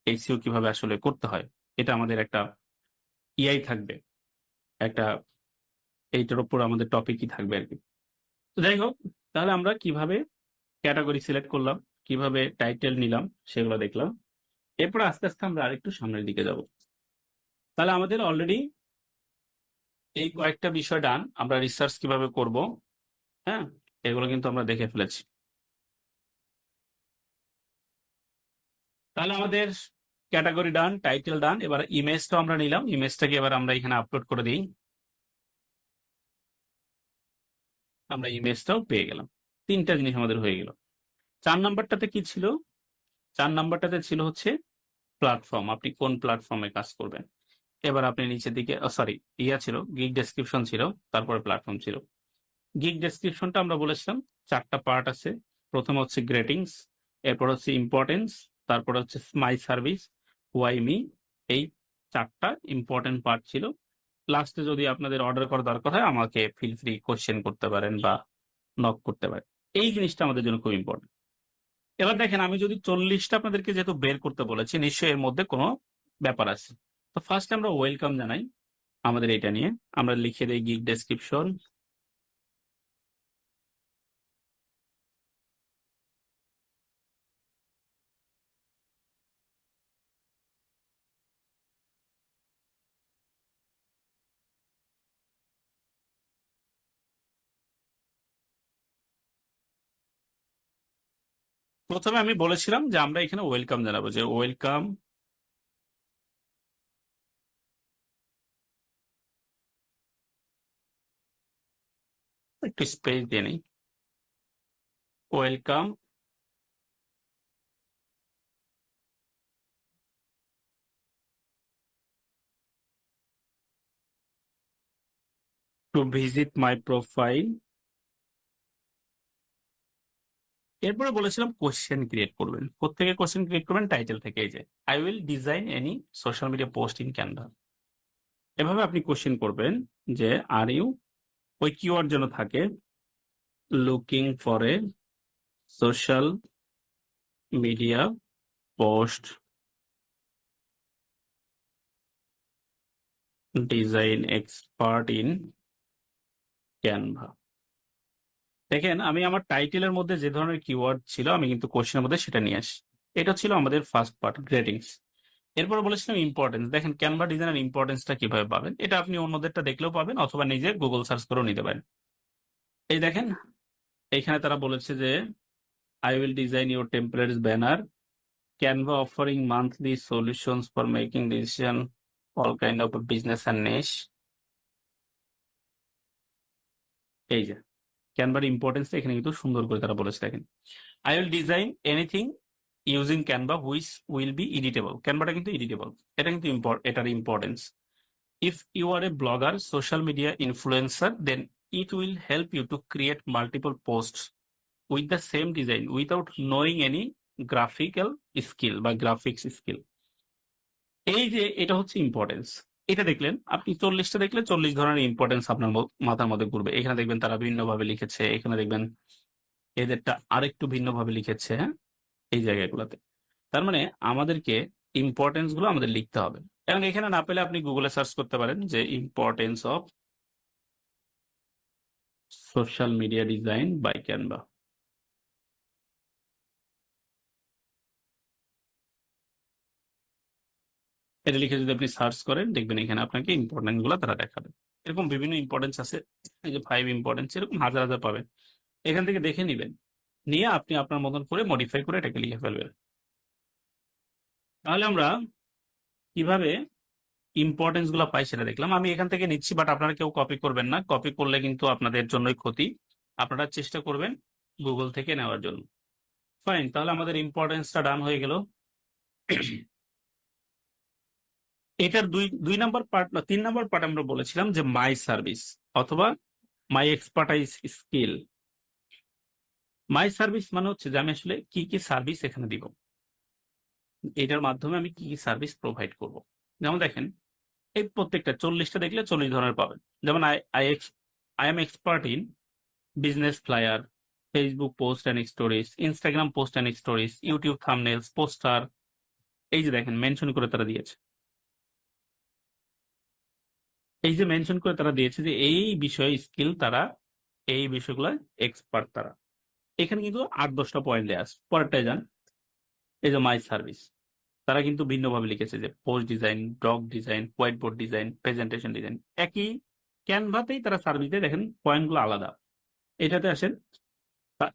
এসইও কিভাবে আসলে করতে হয়। এটা আমাদের একটা ইআই থাকবে, একটা এইটার উপর আমাদের টপিকই থাকবে আর কি। তো যাই হোক, তাহলে আমরা কিভাবে ক্যাটাগরি সিলেক্ট করলাম, কিভাবে টাইটেল নিলাম, সেগুলো দেখলাম। এরপর আস্তে আস্তে আমরা আরেকটু সামনের দিকে যাব। তাহলে আমাদের অলরেডি এই কয়েকটা বিষয় ডান। আমরা রিসার্চ কিভাবে করব, হ্যাঁ, এগুলো কিন্তু আমরা দেখে ফেলেছি। তাহলে আমাদের ক্যাটাগরি ডান, টাইটেল ডান। এবার ইমেজটা আমরা নিলাম, ইমেজটাকে এবার আমরা এখানে আপলোড করে দিই। আমরা ইমেজটাও পেয়ে গেলাম। 3টা জিনিস আমাদের হয়ে গেল। 4 নাম্বারটাতে কি ছিল? 4 নাম্বারটাতে ছিল হচ্ছে প্ল্যাটফর্ম, আপনি কোন প্ল্যাটফর্মে কাজ করবেন। এবার আপনি নিচের দিকে, সরি, ছিল গিগ ডেসক্রিপশন ছিল, তারপরে প্ল্যাটফর্ম ছিল। গিগ ডেসক্রিপশনটা আমরা বলেছিলাম 4টা পার্ট আছে। প্রথম হচ্ছে গ্রেটিংস, এরপর হচ্ছে ইম্পর্টেন্স, তারপর হচ্ছে মাই সার্ভিস, ওয়াই মি। এই 4টা ইম্পর্টেন্ট পার্ট ছিল। লাস্টে যদি আপনাদের অর্ডার করা দরকার হয়, আমাকে ফিল ফ্রি কোশ্চেন করতে পারেন বা নক করতে পারেন। এই জিনিসটা আমাদের জন্য খুব ইম্পর্টেন্ট। এবার দেখেন, আমি যদি 40টা আপনাদেরকে যেহেতু বের করতে বলেছি, নিশ্চয়ই এর মধ্যে কোনো ব্যাপার আছে। তো ফার্স্ট আমরা ওয়েলকাম জানাই আমাদের এটা নিয়ে। আমরা লিখে দিই গিগ ডেসক্রিপশন। প্রথমে আমি বলেছিলাম যে আমরা এখানে ওয়েলকাম জানাবো, যে ওয়েলকাম একটু স্পেস দিয়ে নিই, welcome to visit my profile. এরপরে বলেছিলাম কোশ্চেন ক্রিয়েট করবেন। কোত্থেকে কোশ্চেন ক্রিয়েট করবেন? টাইটেল থেকে। এই যে I will design any social media post in Canva. এভাবে আপনি কোশ্চেন করবেন যে আর ইউ, ওই কিওয়ার্ড যেন থাকে, looking for a social media post design expert in Canva. দেখেন, আমি আমার টাইটেলের মধ্যে যে ধরনের কিওয়ার্ড ছিল, আমি কিন্তু কোশ্চেনের মধ্যে সেটা নিয়ে আসি। এটা ছিল আমাদের ফার্স্ট পার্ট, গ্রেটিংস। এরপর বলেছিলাম ইম্পর্টেন্স। দেখেন ক্যানভা ডিজাইনের ইম্পর্টেন্সটা কিভাবে পাবেন, এটা আপনি অন্যদেরটা দেখলেও পাবেন, অথবা নিজে গুগল সার্চ করেও নিতে পারেন। এই দেখেন, এইখানে তারা বলেছে যে I will design your templates banner, Canva offering monthly solutions for making decision all kind of business and niche. এই যে ক্যানভার ইম্পর্টেন্স এখানে কিন্তু সুন্দর করে তারা বলেছে। দেখেন, I will design anything using Canva which will be editable. ক্যানভাটা কিন্তু এডিটেবল, এটা কিন্তু এটার importance. If you are a blogger, social media influencer, then it will help you to create multiple posts with the same design without knowing any graphical skill বা graphics skill. এই যে এটা হচ্ছে ইম্পর্টেন্স। এটা দেখলেন আপনি 40টা দেখলে 40 ধরনের ইম্পর্টেন্স আপনার মাথার মধ্যে ঘুরবে। এখানে দেখবেন তারা ভিন্নভাবে লিখেছে, এখানে দেখবেন এদেরটা আরেকটু ভিন্নভাবে লিখেছে, হ্যাঁ, এই জায়গাগুলোতে। তার মানে আমাদেরকে ইম্পর্টেন্স গুলো আমাদের লিখতে হবে। এবং এখানে না পেলে আপনি গুগলে সার্চ করতে পারেন যে importance of social media design by Canva. এটা লিখে যদি আপনি সার্চ করেন দেখবেন এখানে আপনাকে ইম্পর্টেন্ট গুলো তারা দেখাবে। এরকম বিভিন্ন ইম্পর্টেন্স আছে, এই যে 5 ইম্পর্টেন্স, এরকম হাজার হাজার পাবেন। এখান থেকে দেখে নিবেন, নিয়ে আপনি আপনার মতন করে মডিফাই করে এটাকে লিখে ফেলবেন। তাহলে আমরা কিভাবে ইম্পর্টেন্স গুলো পাই সেটা দেখলাম। আমি এখান থেকে নিচ্ছি, বাট আপনারা কেউ কপি করবেন না, কপি করলে কিন্তু আপনাদের জন্যই ক্ষতি। আপনারা চেষ্টা করবেন গুগল থেকে নেওয়ার জন্য। ফাইন, তাহলে আমাদের ইম্পর্টেন্সটা ডান হয়ে গেল। এটার দুই নাম্বার পার্ট না 3 নাম্বার পার্ট আমরা বলেছিলাম যে মাই সার্ভিস অথবা মাই এক্সপার্টাইজ স্কিল। মাই সার্ভিস মানে হচ্ছে যে আমি আসলে কি কি সার্ভিস এখানে দিব, এটার মাধ্যমে আমি কি কি সার্ভিস প্রোভাইড করব। যেমন দেখেন এই প্রত্যেকটা 40টা দেখলে 40 ধরনের পাবেন। যেমন I am expert in business flyer, Facebook post and stories, Instagram post and stories, YouTube thumbnails, poster. এই যে দেখেন মেনশন করে তারা দিয়েছে, এই যে মেনশন করে তারা দিয়েছে যে এই বিষয়ে স্কিল তারা, এই বিষয়গুলো এক্সপার্ট তারা। এখানে কিন্তু 8-10টা পয়েন্ট দেওয়া আছে। পরেরটায় যান, এই যে মাই সার্ভিস, তারা কিন্তু ভিন্নভাবে লিখেছে যে post design, dog design, white board design, presentation design. একই ক্যানভাতেই তারা সার্ভিস দেয়, দেখেন পয়েন্টগুলো আলাদা। এটাতে আসেন,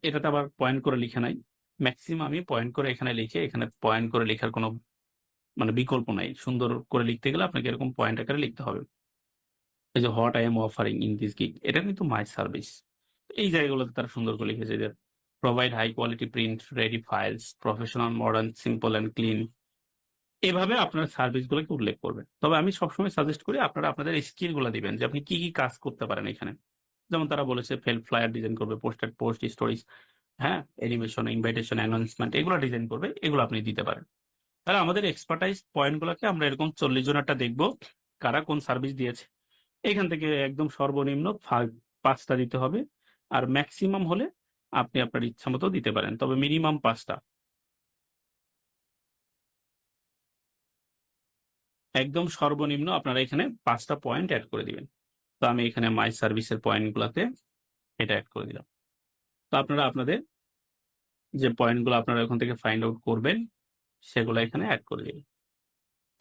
এটাতে আবার পয়েন্ট করে লিখে নাই। ম্যাক্সিমাম আমি পয়েন্ট করে এখানে লিখে, এখানে পয়েন্ট করে লেখার কোনো মানে বিকল্প নাই। সুন্দর করে লিখতে গেলে আপনাকে এরকম পয়েন্ট আকারে লিখতে হবে। এই যে what I am offering in this gig, এটা কিন্তু মাই সার্ভিস। এই জায়গাগুলোতে তারা সুন্দর করে লিখেছে যে provide high quality print ready files, professional, modern, simple and clean. এভাবে আপনার সার্ভিস গুলোকে উল্লেখ করবেন। তবে আমি সবসময় সাজেস্ট করি আপনারা আপনাদের স্কিল গুলো দিবেন যে আপনি কি কি কাজ করতে পারেন এখানে। যেমন তারা বলেছে ফ্লায়ার ডিজাইন করবে, পোস্টার, পোস্ট, স্টোরিজ, হ্যাঁ, অ্যানিমেশন, ইনভাইটেশন, অ্যানাউন্সমেন্ট, এগুলো ডিজাইন করবে, এগুলো আপনি দিতে পারেন। তাহলে আমাদের এক্সপার্টাইজ পয়েন্ট গুলোকে আমরা এরকম 40 জনেরটা দেখবো কারা কোন সার্ভিস দিয়েছে। এখান থেকে একদম সর্বনিম্ন 5টা দিতে হবে, আর ম্যাক্সিমাম হলে আপনি আপনার ইচ্ছা মতো দিতে পারেন, তবে মিনিমাম 5টা। একদম সর্বনিম্ন আপনারা এখানে 5টা পয়েন্ট অ্যাড করে দিবেন। তো আমি এখানে মাই সার্ভিসের পয়েন্টগুলোতে এটা অ্যাড করে দিলাম। তো আপনারা আপনাদের যে পয়েন্টগুলো আপনারা ওখান থেকে ফাইন্ড আউট করবেন সেগুলো এখানে অ্যাড করে দিবেন।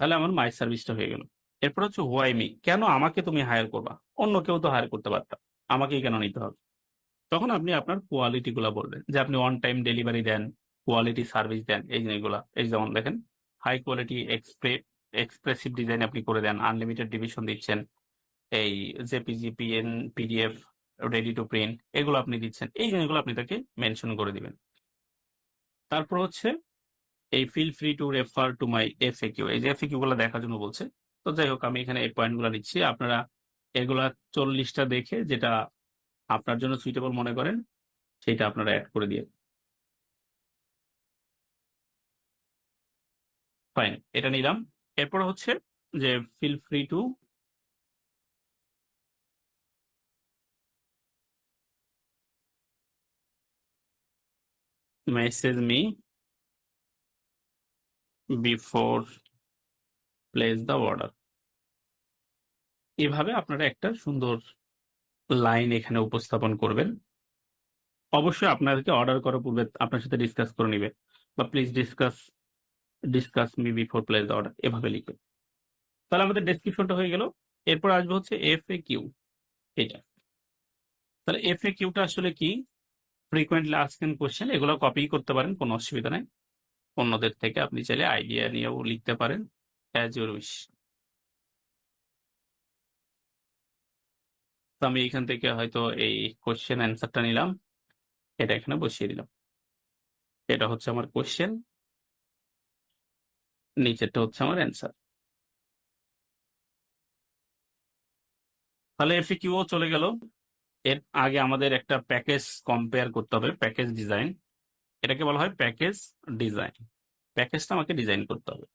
তাহলে আমার মাই সার্ভিসটা হয়ে গেল। এরপর হচ্ছে হোয়াই মি, কেন আমাকে তুমি হায়ার করবা, অন্য কেউ তো হায়ার করতে পারতা, আমাকেই কেন নিতে হবে। তখন আপনি আপনার কোয়ালিটি গুলা বলবেন যে আপনি অন টাইম ডেলিভারি দেন, কোয়ালিটি সার্ভিস দেন, এই জিনিসগুলা। এই যেমন দেখেন হাই কোয়ালিটি এক্সপ্রেসিভ ডিজাইন আপনি করে দেন, আনলিমিটেড ডিভিশন দিচ্ছেন, এই JPG, PN, PDF, ready to print, এগুলো আপনি দিচ্ছেন। এই জিনিসগুলো আপনি তাকে মেনশন করে দিবেন। তারপর হচ্ছে এই feel free to refer to my FAQ, এই যে এফএকিউ গুলো দেখার জন্য বলছে। তো যাই হোক আমি এখানে এই পয়েন্ট গুলো নিচ্ছি, আপনারা এগুলা 40টা দেখে যেটা আপনার জন্য সুইটেবল মনে করেন সেটা আপনারা অ্যাড করে দিয়ে ফাইন, এটা নিলাম। এরপর হচ্ছে যে feel free to message me before place the order. এভাবে আপনারা একটা সুন্দর লাইন এখানে উপস্থাপন করবেন। অবশ্যই আপনাদেরকে অর্ডার করার পূর্বে আপনার সাথে ডিসকাস করে নিবে, বা please discuss me before place the order, এভাবে লিখবে। তাহলে আমাদের ডেসক্রিপশনটা হয়ে গেল। এরপর আসবে হচ্ছে এফএকিউ, এটা। তাহলে এফএকিউটা আসলে কি, ফ্রিকোয়েন্টলি আস্কড কোশ্চেন, এগুলো কপি করতে পারেন, কোনো অসুবিধা নাই। অন্যদের থেকে আপনি চাইলে আইডিয়া নিয়েও লিখতে পারেন, অ্যাজ ইউর উইশ। তো আমি এখান থেকে হয়তো এই কোশ্চেন অ্যান্সারটা নিলাম, এটা এখানে বসিয়ে দিলাম। এটা হচ্ছে আমার কোশ্চেন, নিচেরটা হচ্ছে আমার অ্যান্সার। তাহলে এফএকিউ চলে গেল। এর আগে আমাদের একটা প্যাকেজ কম্পেয়ার করতে হবে, প্যাকেজ ডিজাইন, এটাকে বলা হয় প্যাকেজ ডিজাইন। প্যাকেজটা আমাকে ডিজাইন করতে হবে।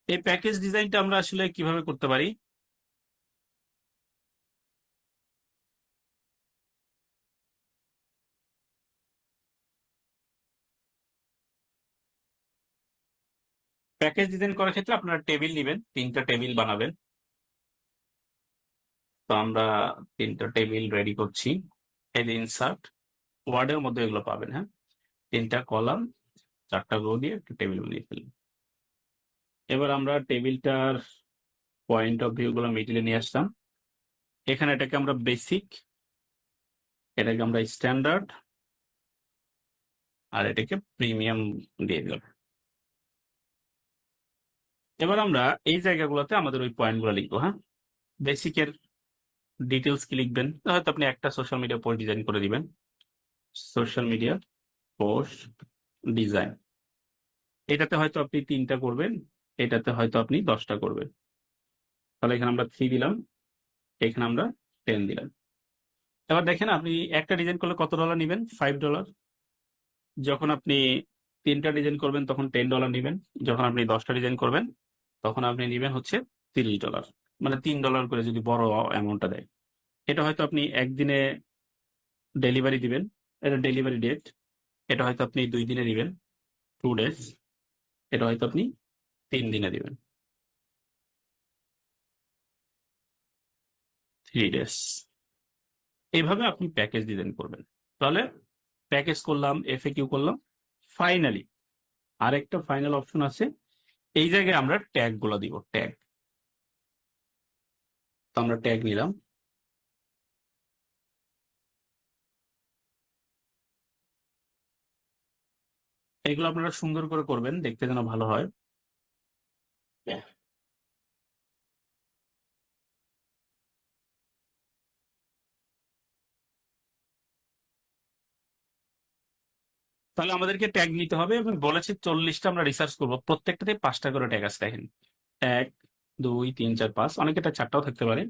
এই প্যাকেজ ডিজাইনটা আমরা আসলে কিভাবে করতে পারি? প্যাকেজ ডিজাইন করার ক্ষেত্রে আপনারা টেবিল নেবেন, 3টা টেবিল বানাবেন। তো আমরা 3টা টেবিল রেডি করছি। এই যে ইনসার্ট, ওয়ার্ডের মধ্যে এগুলো পাবেন, হ্যাঁ। 3টা কলাম, 4টা রো দিয়ে একটা টেবিল বানিয়ে ফেলবেন। এবার আমরা টেবিলটার পয়েন্ট অফ ভিউ গুলো মিডিলে নিয়ে আসলাম। এখানে এটাকে আমরা বেসিক, এটাকে আমরা স্ট্যান্ডার্ড, আর এটাকে প্রিমিয়াম দিয়ে দিলাম। এবার আমরা এই জায়গাগুলোতে আমাদের ওই পয়েন্টগুলো লিখবো, হ্যাঁ। বেসিকের ডিটেলস কি লিখবেন? হয়তো আপনি একটা সোশ্যাল মিডিয়া পোস্ট ডিজাইন করে দিবেন, সোশ্যাল মিডিয়া পোস্ট ডিজাইন। এটাতে হয়তো আপনি 3টা করবেন, এটাতে হয়তো আপনি 10টা করবেন। তাহলে এখানে আমরা 3 দিলাম, এখানে আমরা 10 দিলাম। এবার দেখেন আপনি একটা ডিজাইন করলে কত ডলার নেবেন? $5। যখন আপনি 3টা ডিজাইন করবেন তখন $10 নেবেন। যখন আপনি 10টা ডিজাইন করবেন তখন আপনি নেবেন হচ্ছে $30। মানে $3 করে যদি বড় অ্যামাউন্টটা দেয়। এটা হয়তো আপনি একদিনে ডেলিভারি দিবেন, এটা ডেলিভারি ডেট। এটা হয়তো আপনি 2 দিনে দিবেন, 2 ডেজ। এটা হয়তো আপনি 3 দিনে দিবেন, 3 ডেজ। এইভাবে আপনি প্যাকেজ ডিজাইন করবেন। তাহলে প্যাকেজ করলাম, এফএকিউ করলাম। ফাইনালি আরেকটা ফাইনাল অপশন আছে, এই জায়গায় আমরা ট্যাগ গুলো দিব, ট্যাগ। তো আমরা ট্যাগ নিলাম। এগুলো আপনারা সুন্দর করে করবেন, দেখতে যেন ভালো হয়। তাহলে আমাদেরকে ট্যাগ নিতে হবে এবং বলেছে 40টা আমরা রিসার্চ করবো, প্রত্যেকটাতে 5টা করে ট্যাগ আছে। দেখেন 1 2 3 4 5, অনেক এটা 4টাও থাকতে পারে।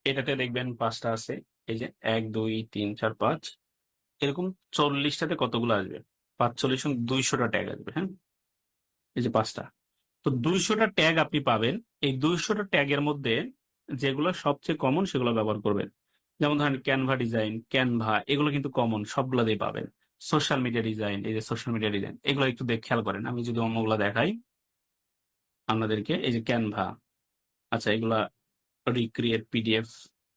এটাতে দেখবেন 5টা আছে। এই যে 1 2 3 4 5, এরকম 40টাতে কতগুলো আসবে? 5 40 200টা ট্যাগ আসবে, হ্যাঁ। এই যে 5টা, তো 200টা ট্যাগ আপনি পাবেন। এই 200টা ট্যাগের মধ্যে যেগুলো সবচেয়ে কমন সেগুলো ব্যবহার করবেন। যেমন ধরেন ক্যানভা ডিজাইন, ক্যানভা, এগুলো কিন্তু কমন, সবগুলোতেই পাবেন। সোশ্যাল মিডিয়া ডিজাইন, এই যে সোশ্যাল মিডিয়া ডিজাইন, এগুলো একটু খেয়াল করেন। আমি যদি অন্যগুলো দেখাই আপনাদেরকে, এই যে ক্যানভা, আচ্ছা এগুলা রিক্রিয়েট পিডিএফ,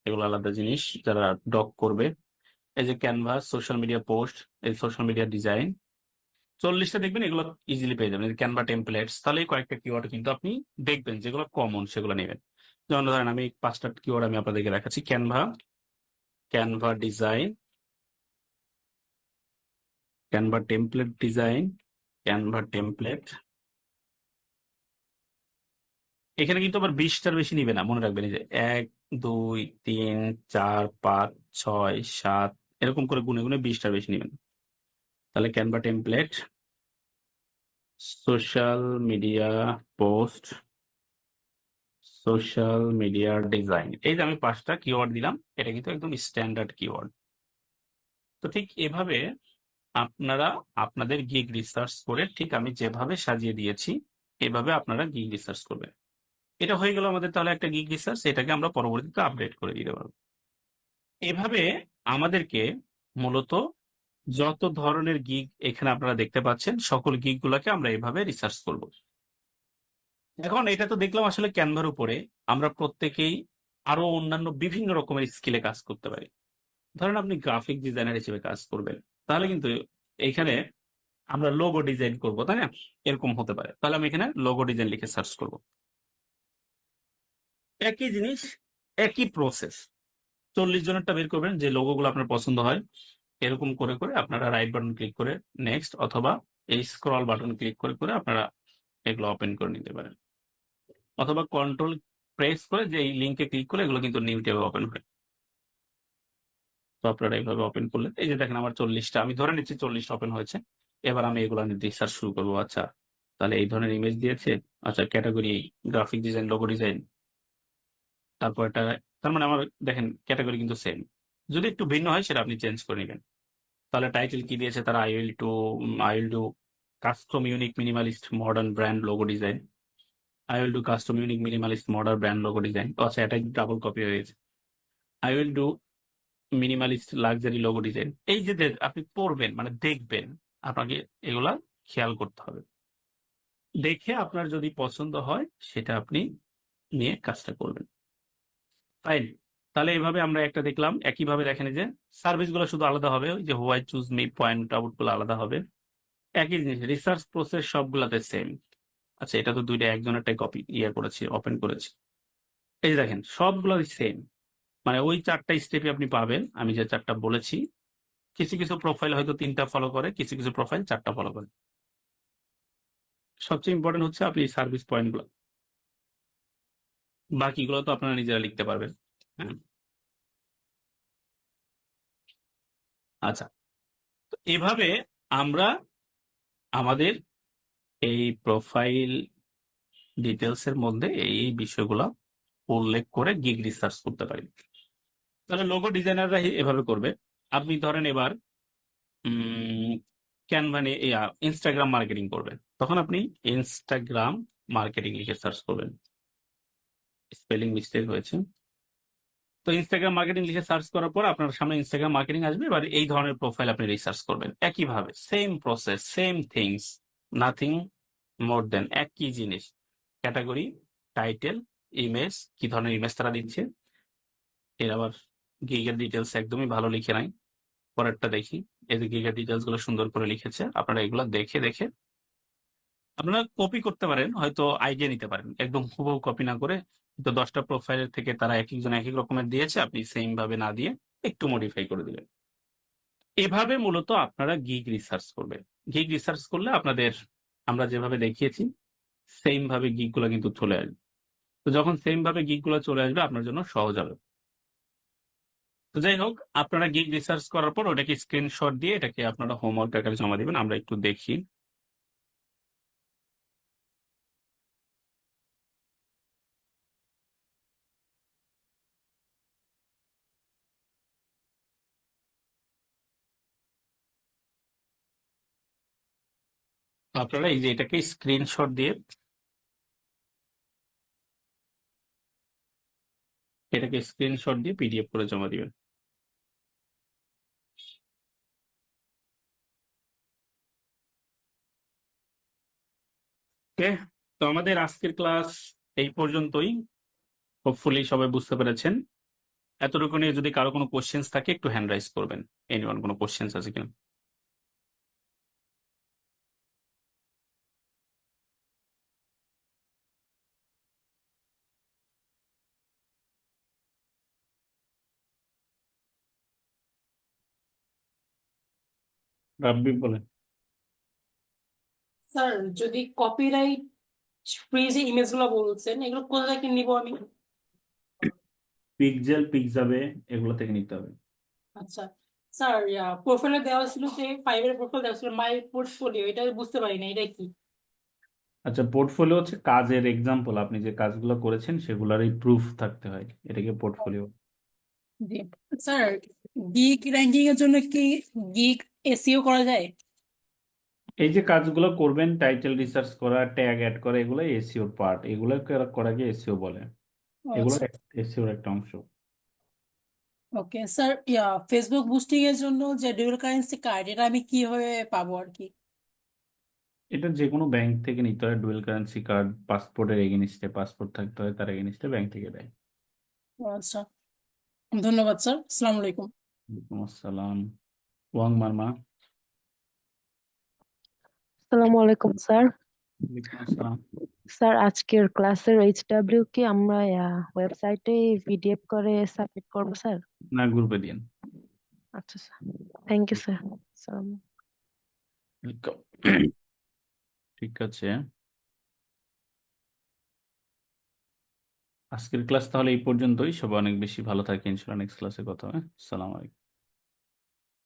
এগুলো আলাদা জিনিস, যারা ডক করবে। এই যে ক্যানভাস, সোশ্যাল মিডিয়া পোস্ট, এই সোশ্যাল মিডিয়া ডিজাইন, 40টা দেখবেন, এগুলো ইজিলি পেয়ে যাবেন। ক্যানভা টেমপ্লেটস, তাহলে এই কয়েকটা কিওয়ার্ড কিন্তু আপনি দেখবেন যেগুলো কমন সেগুলো নেবেন। যেমন ধরেন আমি 5টা কিওয়ার্ড আমি আপনাদেরকে দেখাচ্ছি। Canva, Canva design, Canva template design, Canva template. এখানে কিন্তু আবার 20টার বেশি নিবে না, মনে রাখবেন। এই যে 1 2 3 4 5 6 7, এরকম করে গুনে গুনে 20টার বেশি নেবেন। তাহলে Canva template, social media post, social media design, এই যে আমি 5টা কিওয়ার্ড দিলাম, এটা কিন্তু একদম স্ট্যান্ডার্ড কিওয়ার্ড। তো ঠিক এভাবে আপনারা আপনাদের গিগ রিসার্চ করে, ঠিক আমি যেভাবে সাজিয়ে দিয়েছি এভাবে আপনারা গিগ রিসার্চ করবেন। এটা হয়ে গেল আমাদের তাহলে একটা গিগ রিসার্চ, এটাকে আমরা পরবর্তীতে আপডেট করে দিতে পারবো। এভাবে আমাদেরকে মূলত যত ধরনের গিগ এখানে আপনারা দেখতে পাচ্ছেন, সকল গিগ গুলাকে আমরা এভাবে রিসার্চ করব। এখন এটা তো দেখলাম আসলে ক্যানভার উপরে, আমরা প্রত্যেকেই আরো অন্যান্য বিভিন্ন রকমের স্কিলে কাজ করতে পারি। ধরেন আপনি গ্রাফিক ডিজাইনার হিসেবে কাজ করবেন, তাহলে কিন্তু এখানে আমরা লোগো ডিজাইন করব, তাই না? এরকম হতে পারে। তাহলে আমি এখানে লোগো ডিজাইন লিখে সার্চ করব। একই জিনিস, একই প্রসেস। 40 জনেরটা বের করবেন যে লোগোগুলো আপনার পছন্দ হয়। এরকম করে করে আপনারা রাইট বাটন ক্লিক করে নেক্সট, অথবা এই স্ক্রল বাটন ক্লিক করে করে আপনারা এগুলো ওপেন করে নিতে পারেন, অথবা কন্ট্রোল প্রেস করে যে এই লিঙ্কে ক্লিক করে এগুলো কিন্তু নিউ ট্যাবে ওপেন হয়। তো আপনারা এইভাবে ওপেন করলে এই যে দেখেন আমার 40টা, আমি ধরে নিচ্ছি 40টা ওপেন হয়েছে। এবার আমি এগুলো নিয়ে রিসার্চ শুরু করবো। আচ্ছা তাহলে এই ধরনের ইমেজ দিয়েছে, আচ্ছা category graphic design, logo design, তারপর এটা, তার মানে আমার দেখেন ক্যাটাগরি কিন্তু সেম। যদি একটু ভিন্ন হয় সেটা আপনি চেঞ্জ করে নেবেন। তাহলে টাইটেল কি দিয়েছে তারা, I will do custom unique minimalist modern brand logo design. I will do custom unique minimalist modern brand logo design. আচ্ছা, এটা ডাবল কপি হয়ে গেছে। I will do minimalist luxury logo design. এই যে আপনি পড়বেন মানে দেখবেন, আপনাকে এগুলা খেয়াল করতে হবে। দেখে আপনার যদি পছন্দ হয় সেটা আপনি নিয়ে কাজটা করবেন। ফাইন। তাহলে এইভাবে আমরা একটা দেখলাম। একইভাবে দেখেন এই যে সার্ভিস গুলো শুধু আলাদা হবে, ওই যে why choose me point out গুলো আলাদা হবে। একই জিনিস, রিসার্চ প্রসেস সবগুলাতে সেম। আচ্ছা, এটা তো দুইটা একজনেরটাই কপি করেছি, ওপেন করেছি। এই যে দেখেন সবগুলো সেম, মানে ওই 4টা স্টেপে আপনি পাবেন আমি যে 4টা বলেছি। কিছু কিছু প্রোফাইল হয়তো 3টা ফলো করে, কিছু কিছু প্রোফাইল 4টা ফলো করে। সবচেয়ে ইম্পর্টেন্ট হচ্ছে আপনি সার্ভিস পয়েন্ট গুলো, বাকিগুলো তো আপনারা নিজেরা লিখতে পারবেন। হ্যাঁ, আচ্ছা। তো এভাবে আমরা আমাদের এই প্রোফাইল ডিটেলস এর মধ্যে এই বিষয়গুলো উল্লেখ করে গিগ রিসার্চ করতে পারি। তাহলে লোগো ডিজাইনাররা এভাবে করবে। আপনি ধরেন এবার ক্যানভা ইনস্টাগ্রাম মার্কেটিং করবেন, তখন আপনি ইনস্টাগ্রাম মার্কেটিং লিখে সার্চ করবেন। স্পেলিং মিস্টেক হয়েছে। তো ইনস্টাগ্রাম মার্কেটিং লিখে সার্চ করার পর আপনার সামনে ইনস্টাগ্রাম মার্কেটিং আসবে। এবার এই ধরনের প্রোফাইল আপনি রিসার্চ করবেন একইভাবে, same process, same things, nothing more than, একই জিনিস। ক্যাটাগরি, টাইটেল, ইমেজ, কি ধরনের ইমেজ তারা দিচ্ছে। এর আবার গিগের ডিটেলস একদমই ভালো লিখে নাই। পরেরটা দেখি, এই যে গিগের ডিটেলস গুলো সুন্দর করে লিখেছে। আপনারা এগুলো দেখে দেখে আপনারা কপি করতে পারেন, হয়তো আইডিয়া নিতে পারেন, একদম হুবহু কপি না করে। তো 10টা প্রোফাইলের থেকে তারা এক একজন এক এক রকমের দিয়েছে, আপনি সেম ভাবে না দিয়ে একটু মডিফাই করে দিবেন। এভাবে মূলত আপনারা গিগ রিসার্চ করবেন। গিগ রিসার্চ করলে আপনাদের, আমরা যেভাবে দেখিয়েছি সেম ভাবে গিগ গুলো কিন্তু চলে আসবে। তো যখন সেম ভাবে গিগ গুলো চলে আসবে আপনার জন্য সহজ হবে। তো যাই হোক, আপনারা গিগ রিসার্চ করার পর ওটাকে স্ক্রিনশট দিয়ে এটাকে আপনারা হোমওয়ার্ক আকারে জমা দিবেন। আমরা একটু দেখি। আপনারা এই যে এটাকে স্ক্রিনশট দিয়ে পিডিএফ করে জমা দিবেন। ওকে, তো আমাদের আজকের ক্লাস এই পর্যন্তই। হোপফুলি সবাই বুঝতে পেরেছেন। এতটুকু নিয়ে যদি কারো কোনো কোশ্চেন্স থাকে একটু হ্যান্ড রাইজ করবেন। এনিওয়ান কোনো কোশ্চেন্স আছে কিনা? রাব্বি বলেন। স্যার, যদি কপিরাইট ফ্রি যে ইমেজগুলো বলছেন এগুলো কোথা থেকে নিব আমি? পিক্সেল, পিক্সাবে, এগুলো থেকে নিতে হবে। আচ্ছা স্যার, প্রোফাইলে দেওয়া ছিল যে 5 এর প্রোফাইল দেওয়া ছিল মাই পোর্টফোলিও, এটা বুঝতে পারি না এটা কি। আচ্ছা, পোর্টফোলিও হচ্ছে কাজের এক্সাম্পল, আপনি যে কাজগুলো করেছেন সেগুলোরই প্রুফ থাকতে হয়, এটাকে পোর্টফোলিও। জি স্যার, গিগ র্যাঙ্কিং এর জন্য কি গিগ এসইও করা যায়? এই যে কাজগুলো করবেন, টাইটেল রিসার্চ করা, ট্যাগ অ্যাড করা, এগুলো এসইওর পার্ট, এগুলো করাকে এসইও বলে। এগুলো আচ্ছা, এসইওর একটা অংশ। Okay sir. ফেসবুক বুস্টিং এর জন্য যে ডুয়াল কারেন্সি কার্ড, এটা আমি কিভাবে পাবো আর কি? এটা যে কোনো ব্যাংক থেকে নিতে হয়। ডুয়েল কারেন্সি কার্ড পাসপোর্টের এগেনিস্টে, পাসপোর্ট থাকতে হয়, তার এগেনিস্টে ব্যাংক থেকে দেয়। আচ্ছা, ধন্যবাদ স্যার, আসসালামু আলাইকুম। ওয়ালাইকুম আসসালাম। ওয়াং মারমা। আসসালামু আলাইকুম স্যার। ওয়ালাইকুম আসসালাম। স্যার, আজকের ক্লাসের এইচডব্লিউ কি আমরা ওয়েবসাইটে পিডিএফ করে সাবমিট করব স্যার? না, গ্রুপে দিন। আচ্ছা স্যার, থ্যাংক ইউ স্যার। আসসালাম। ঠিক আছে, আজকের ক্লাস তাহলে এই পর্যন্তই। সবাই অনেক বেশি ভালো থাকে, ইনশাল্লাহ নেক্সট ক্লাসে কথা হবে। আসসালামু আলাইকুম।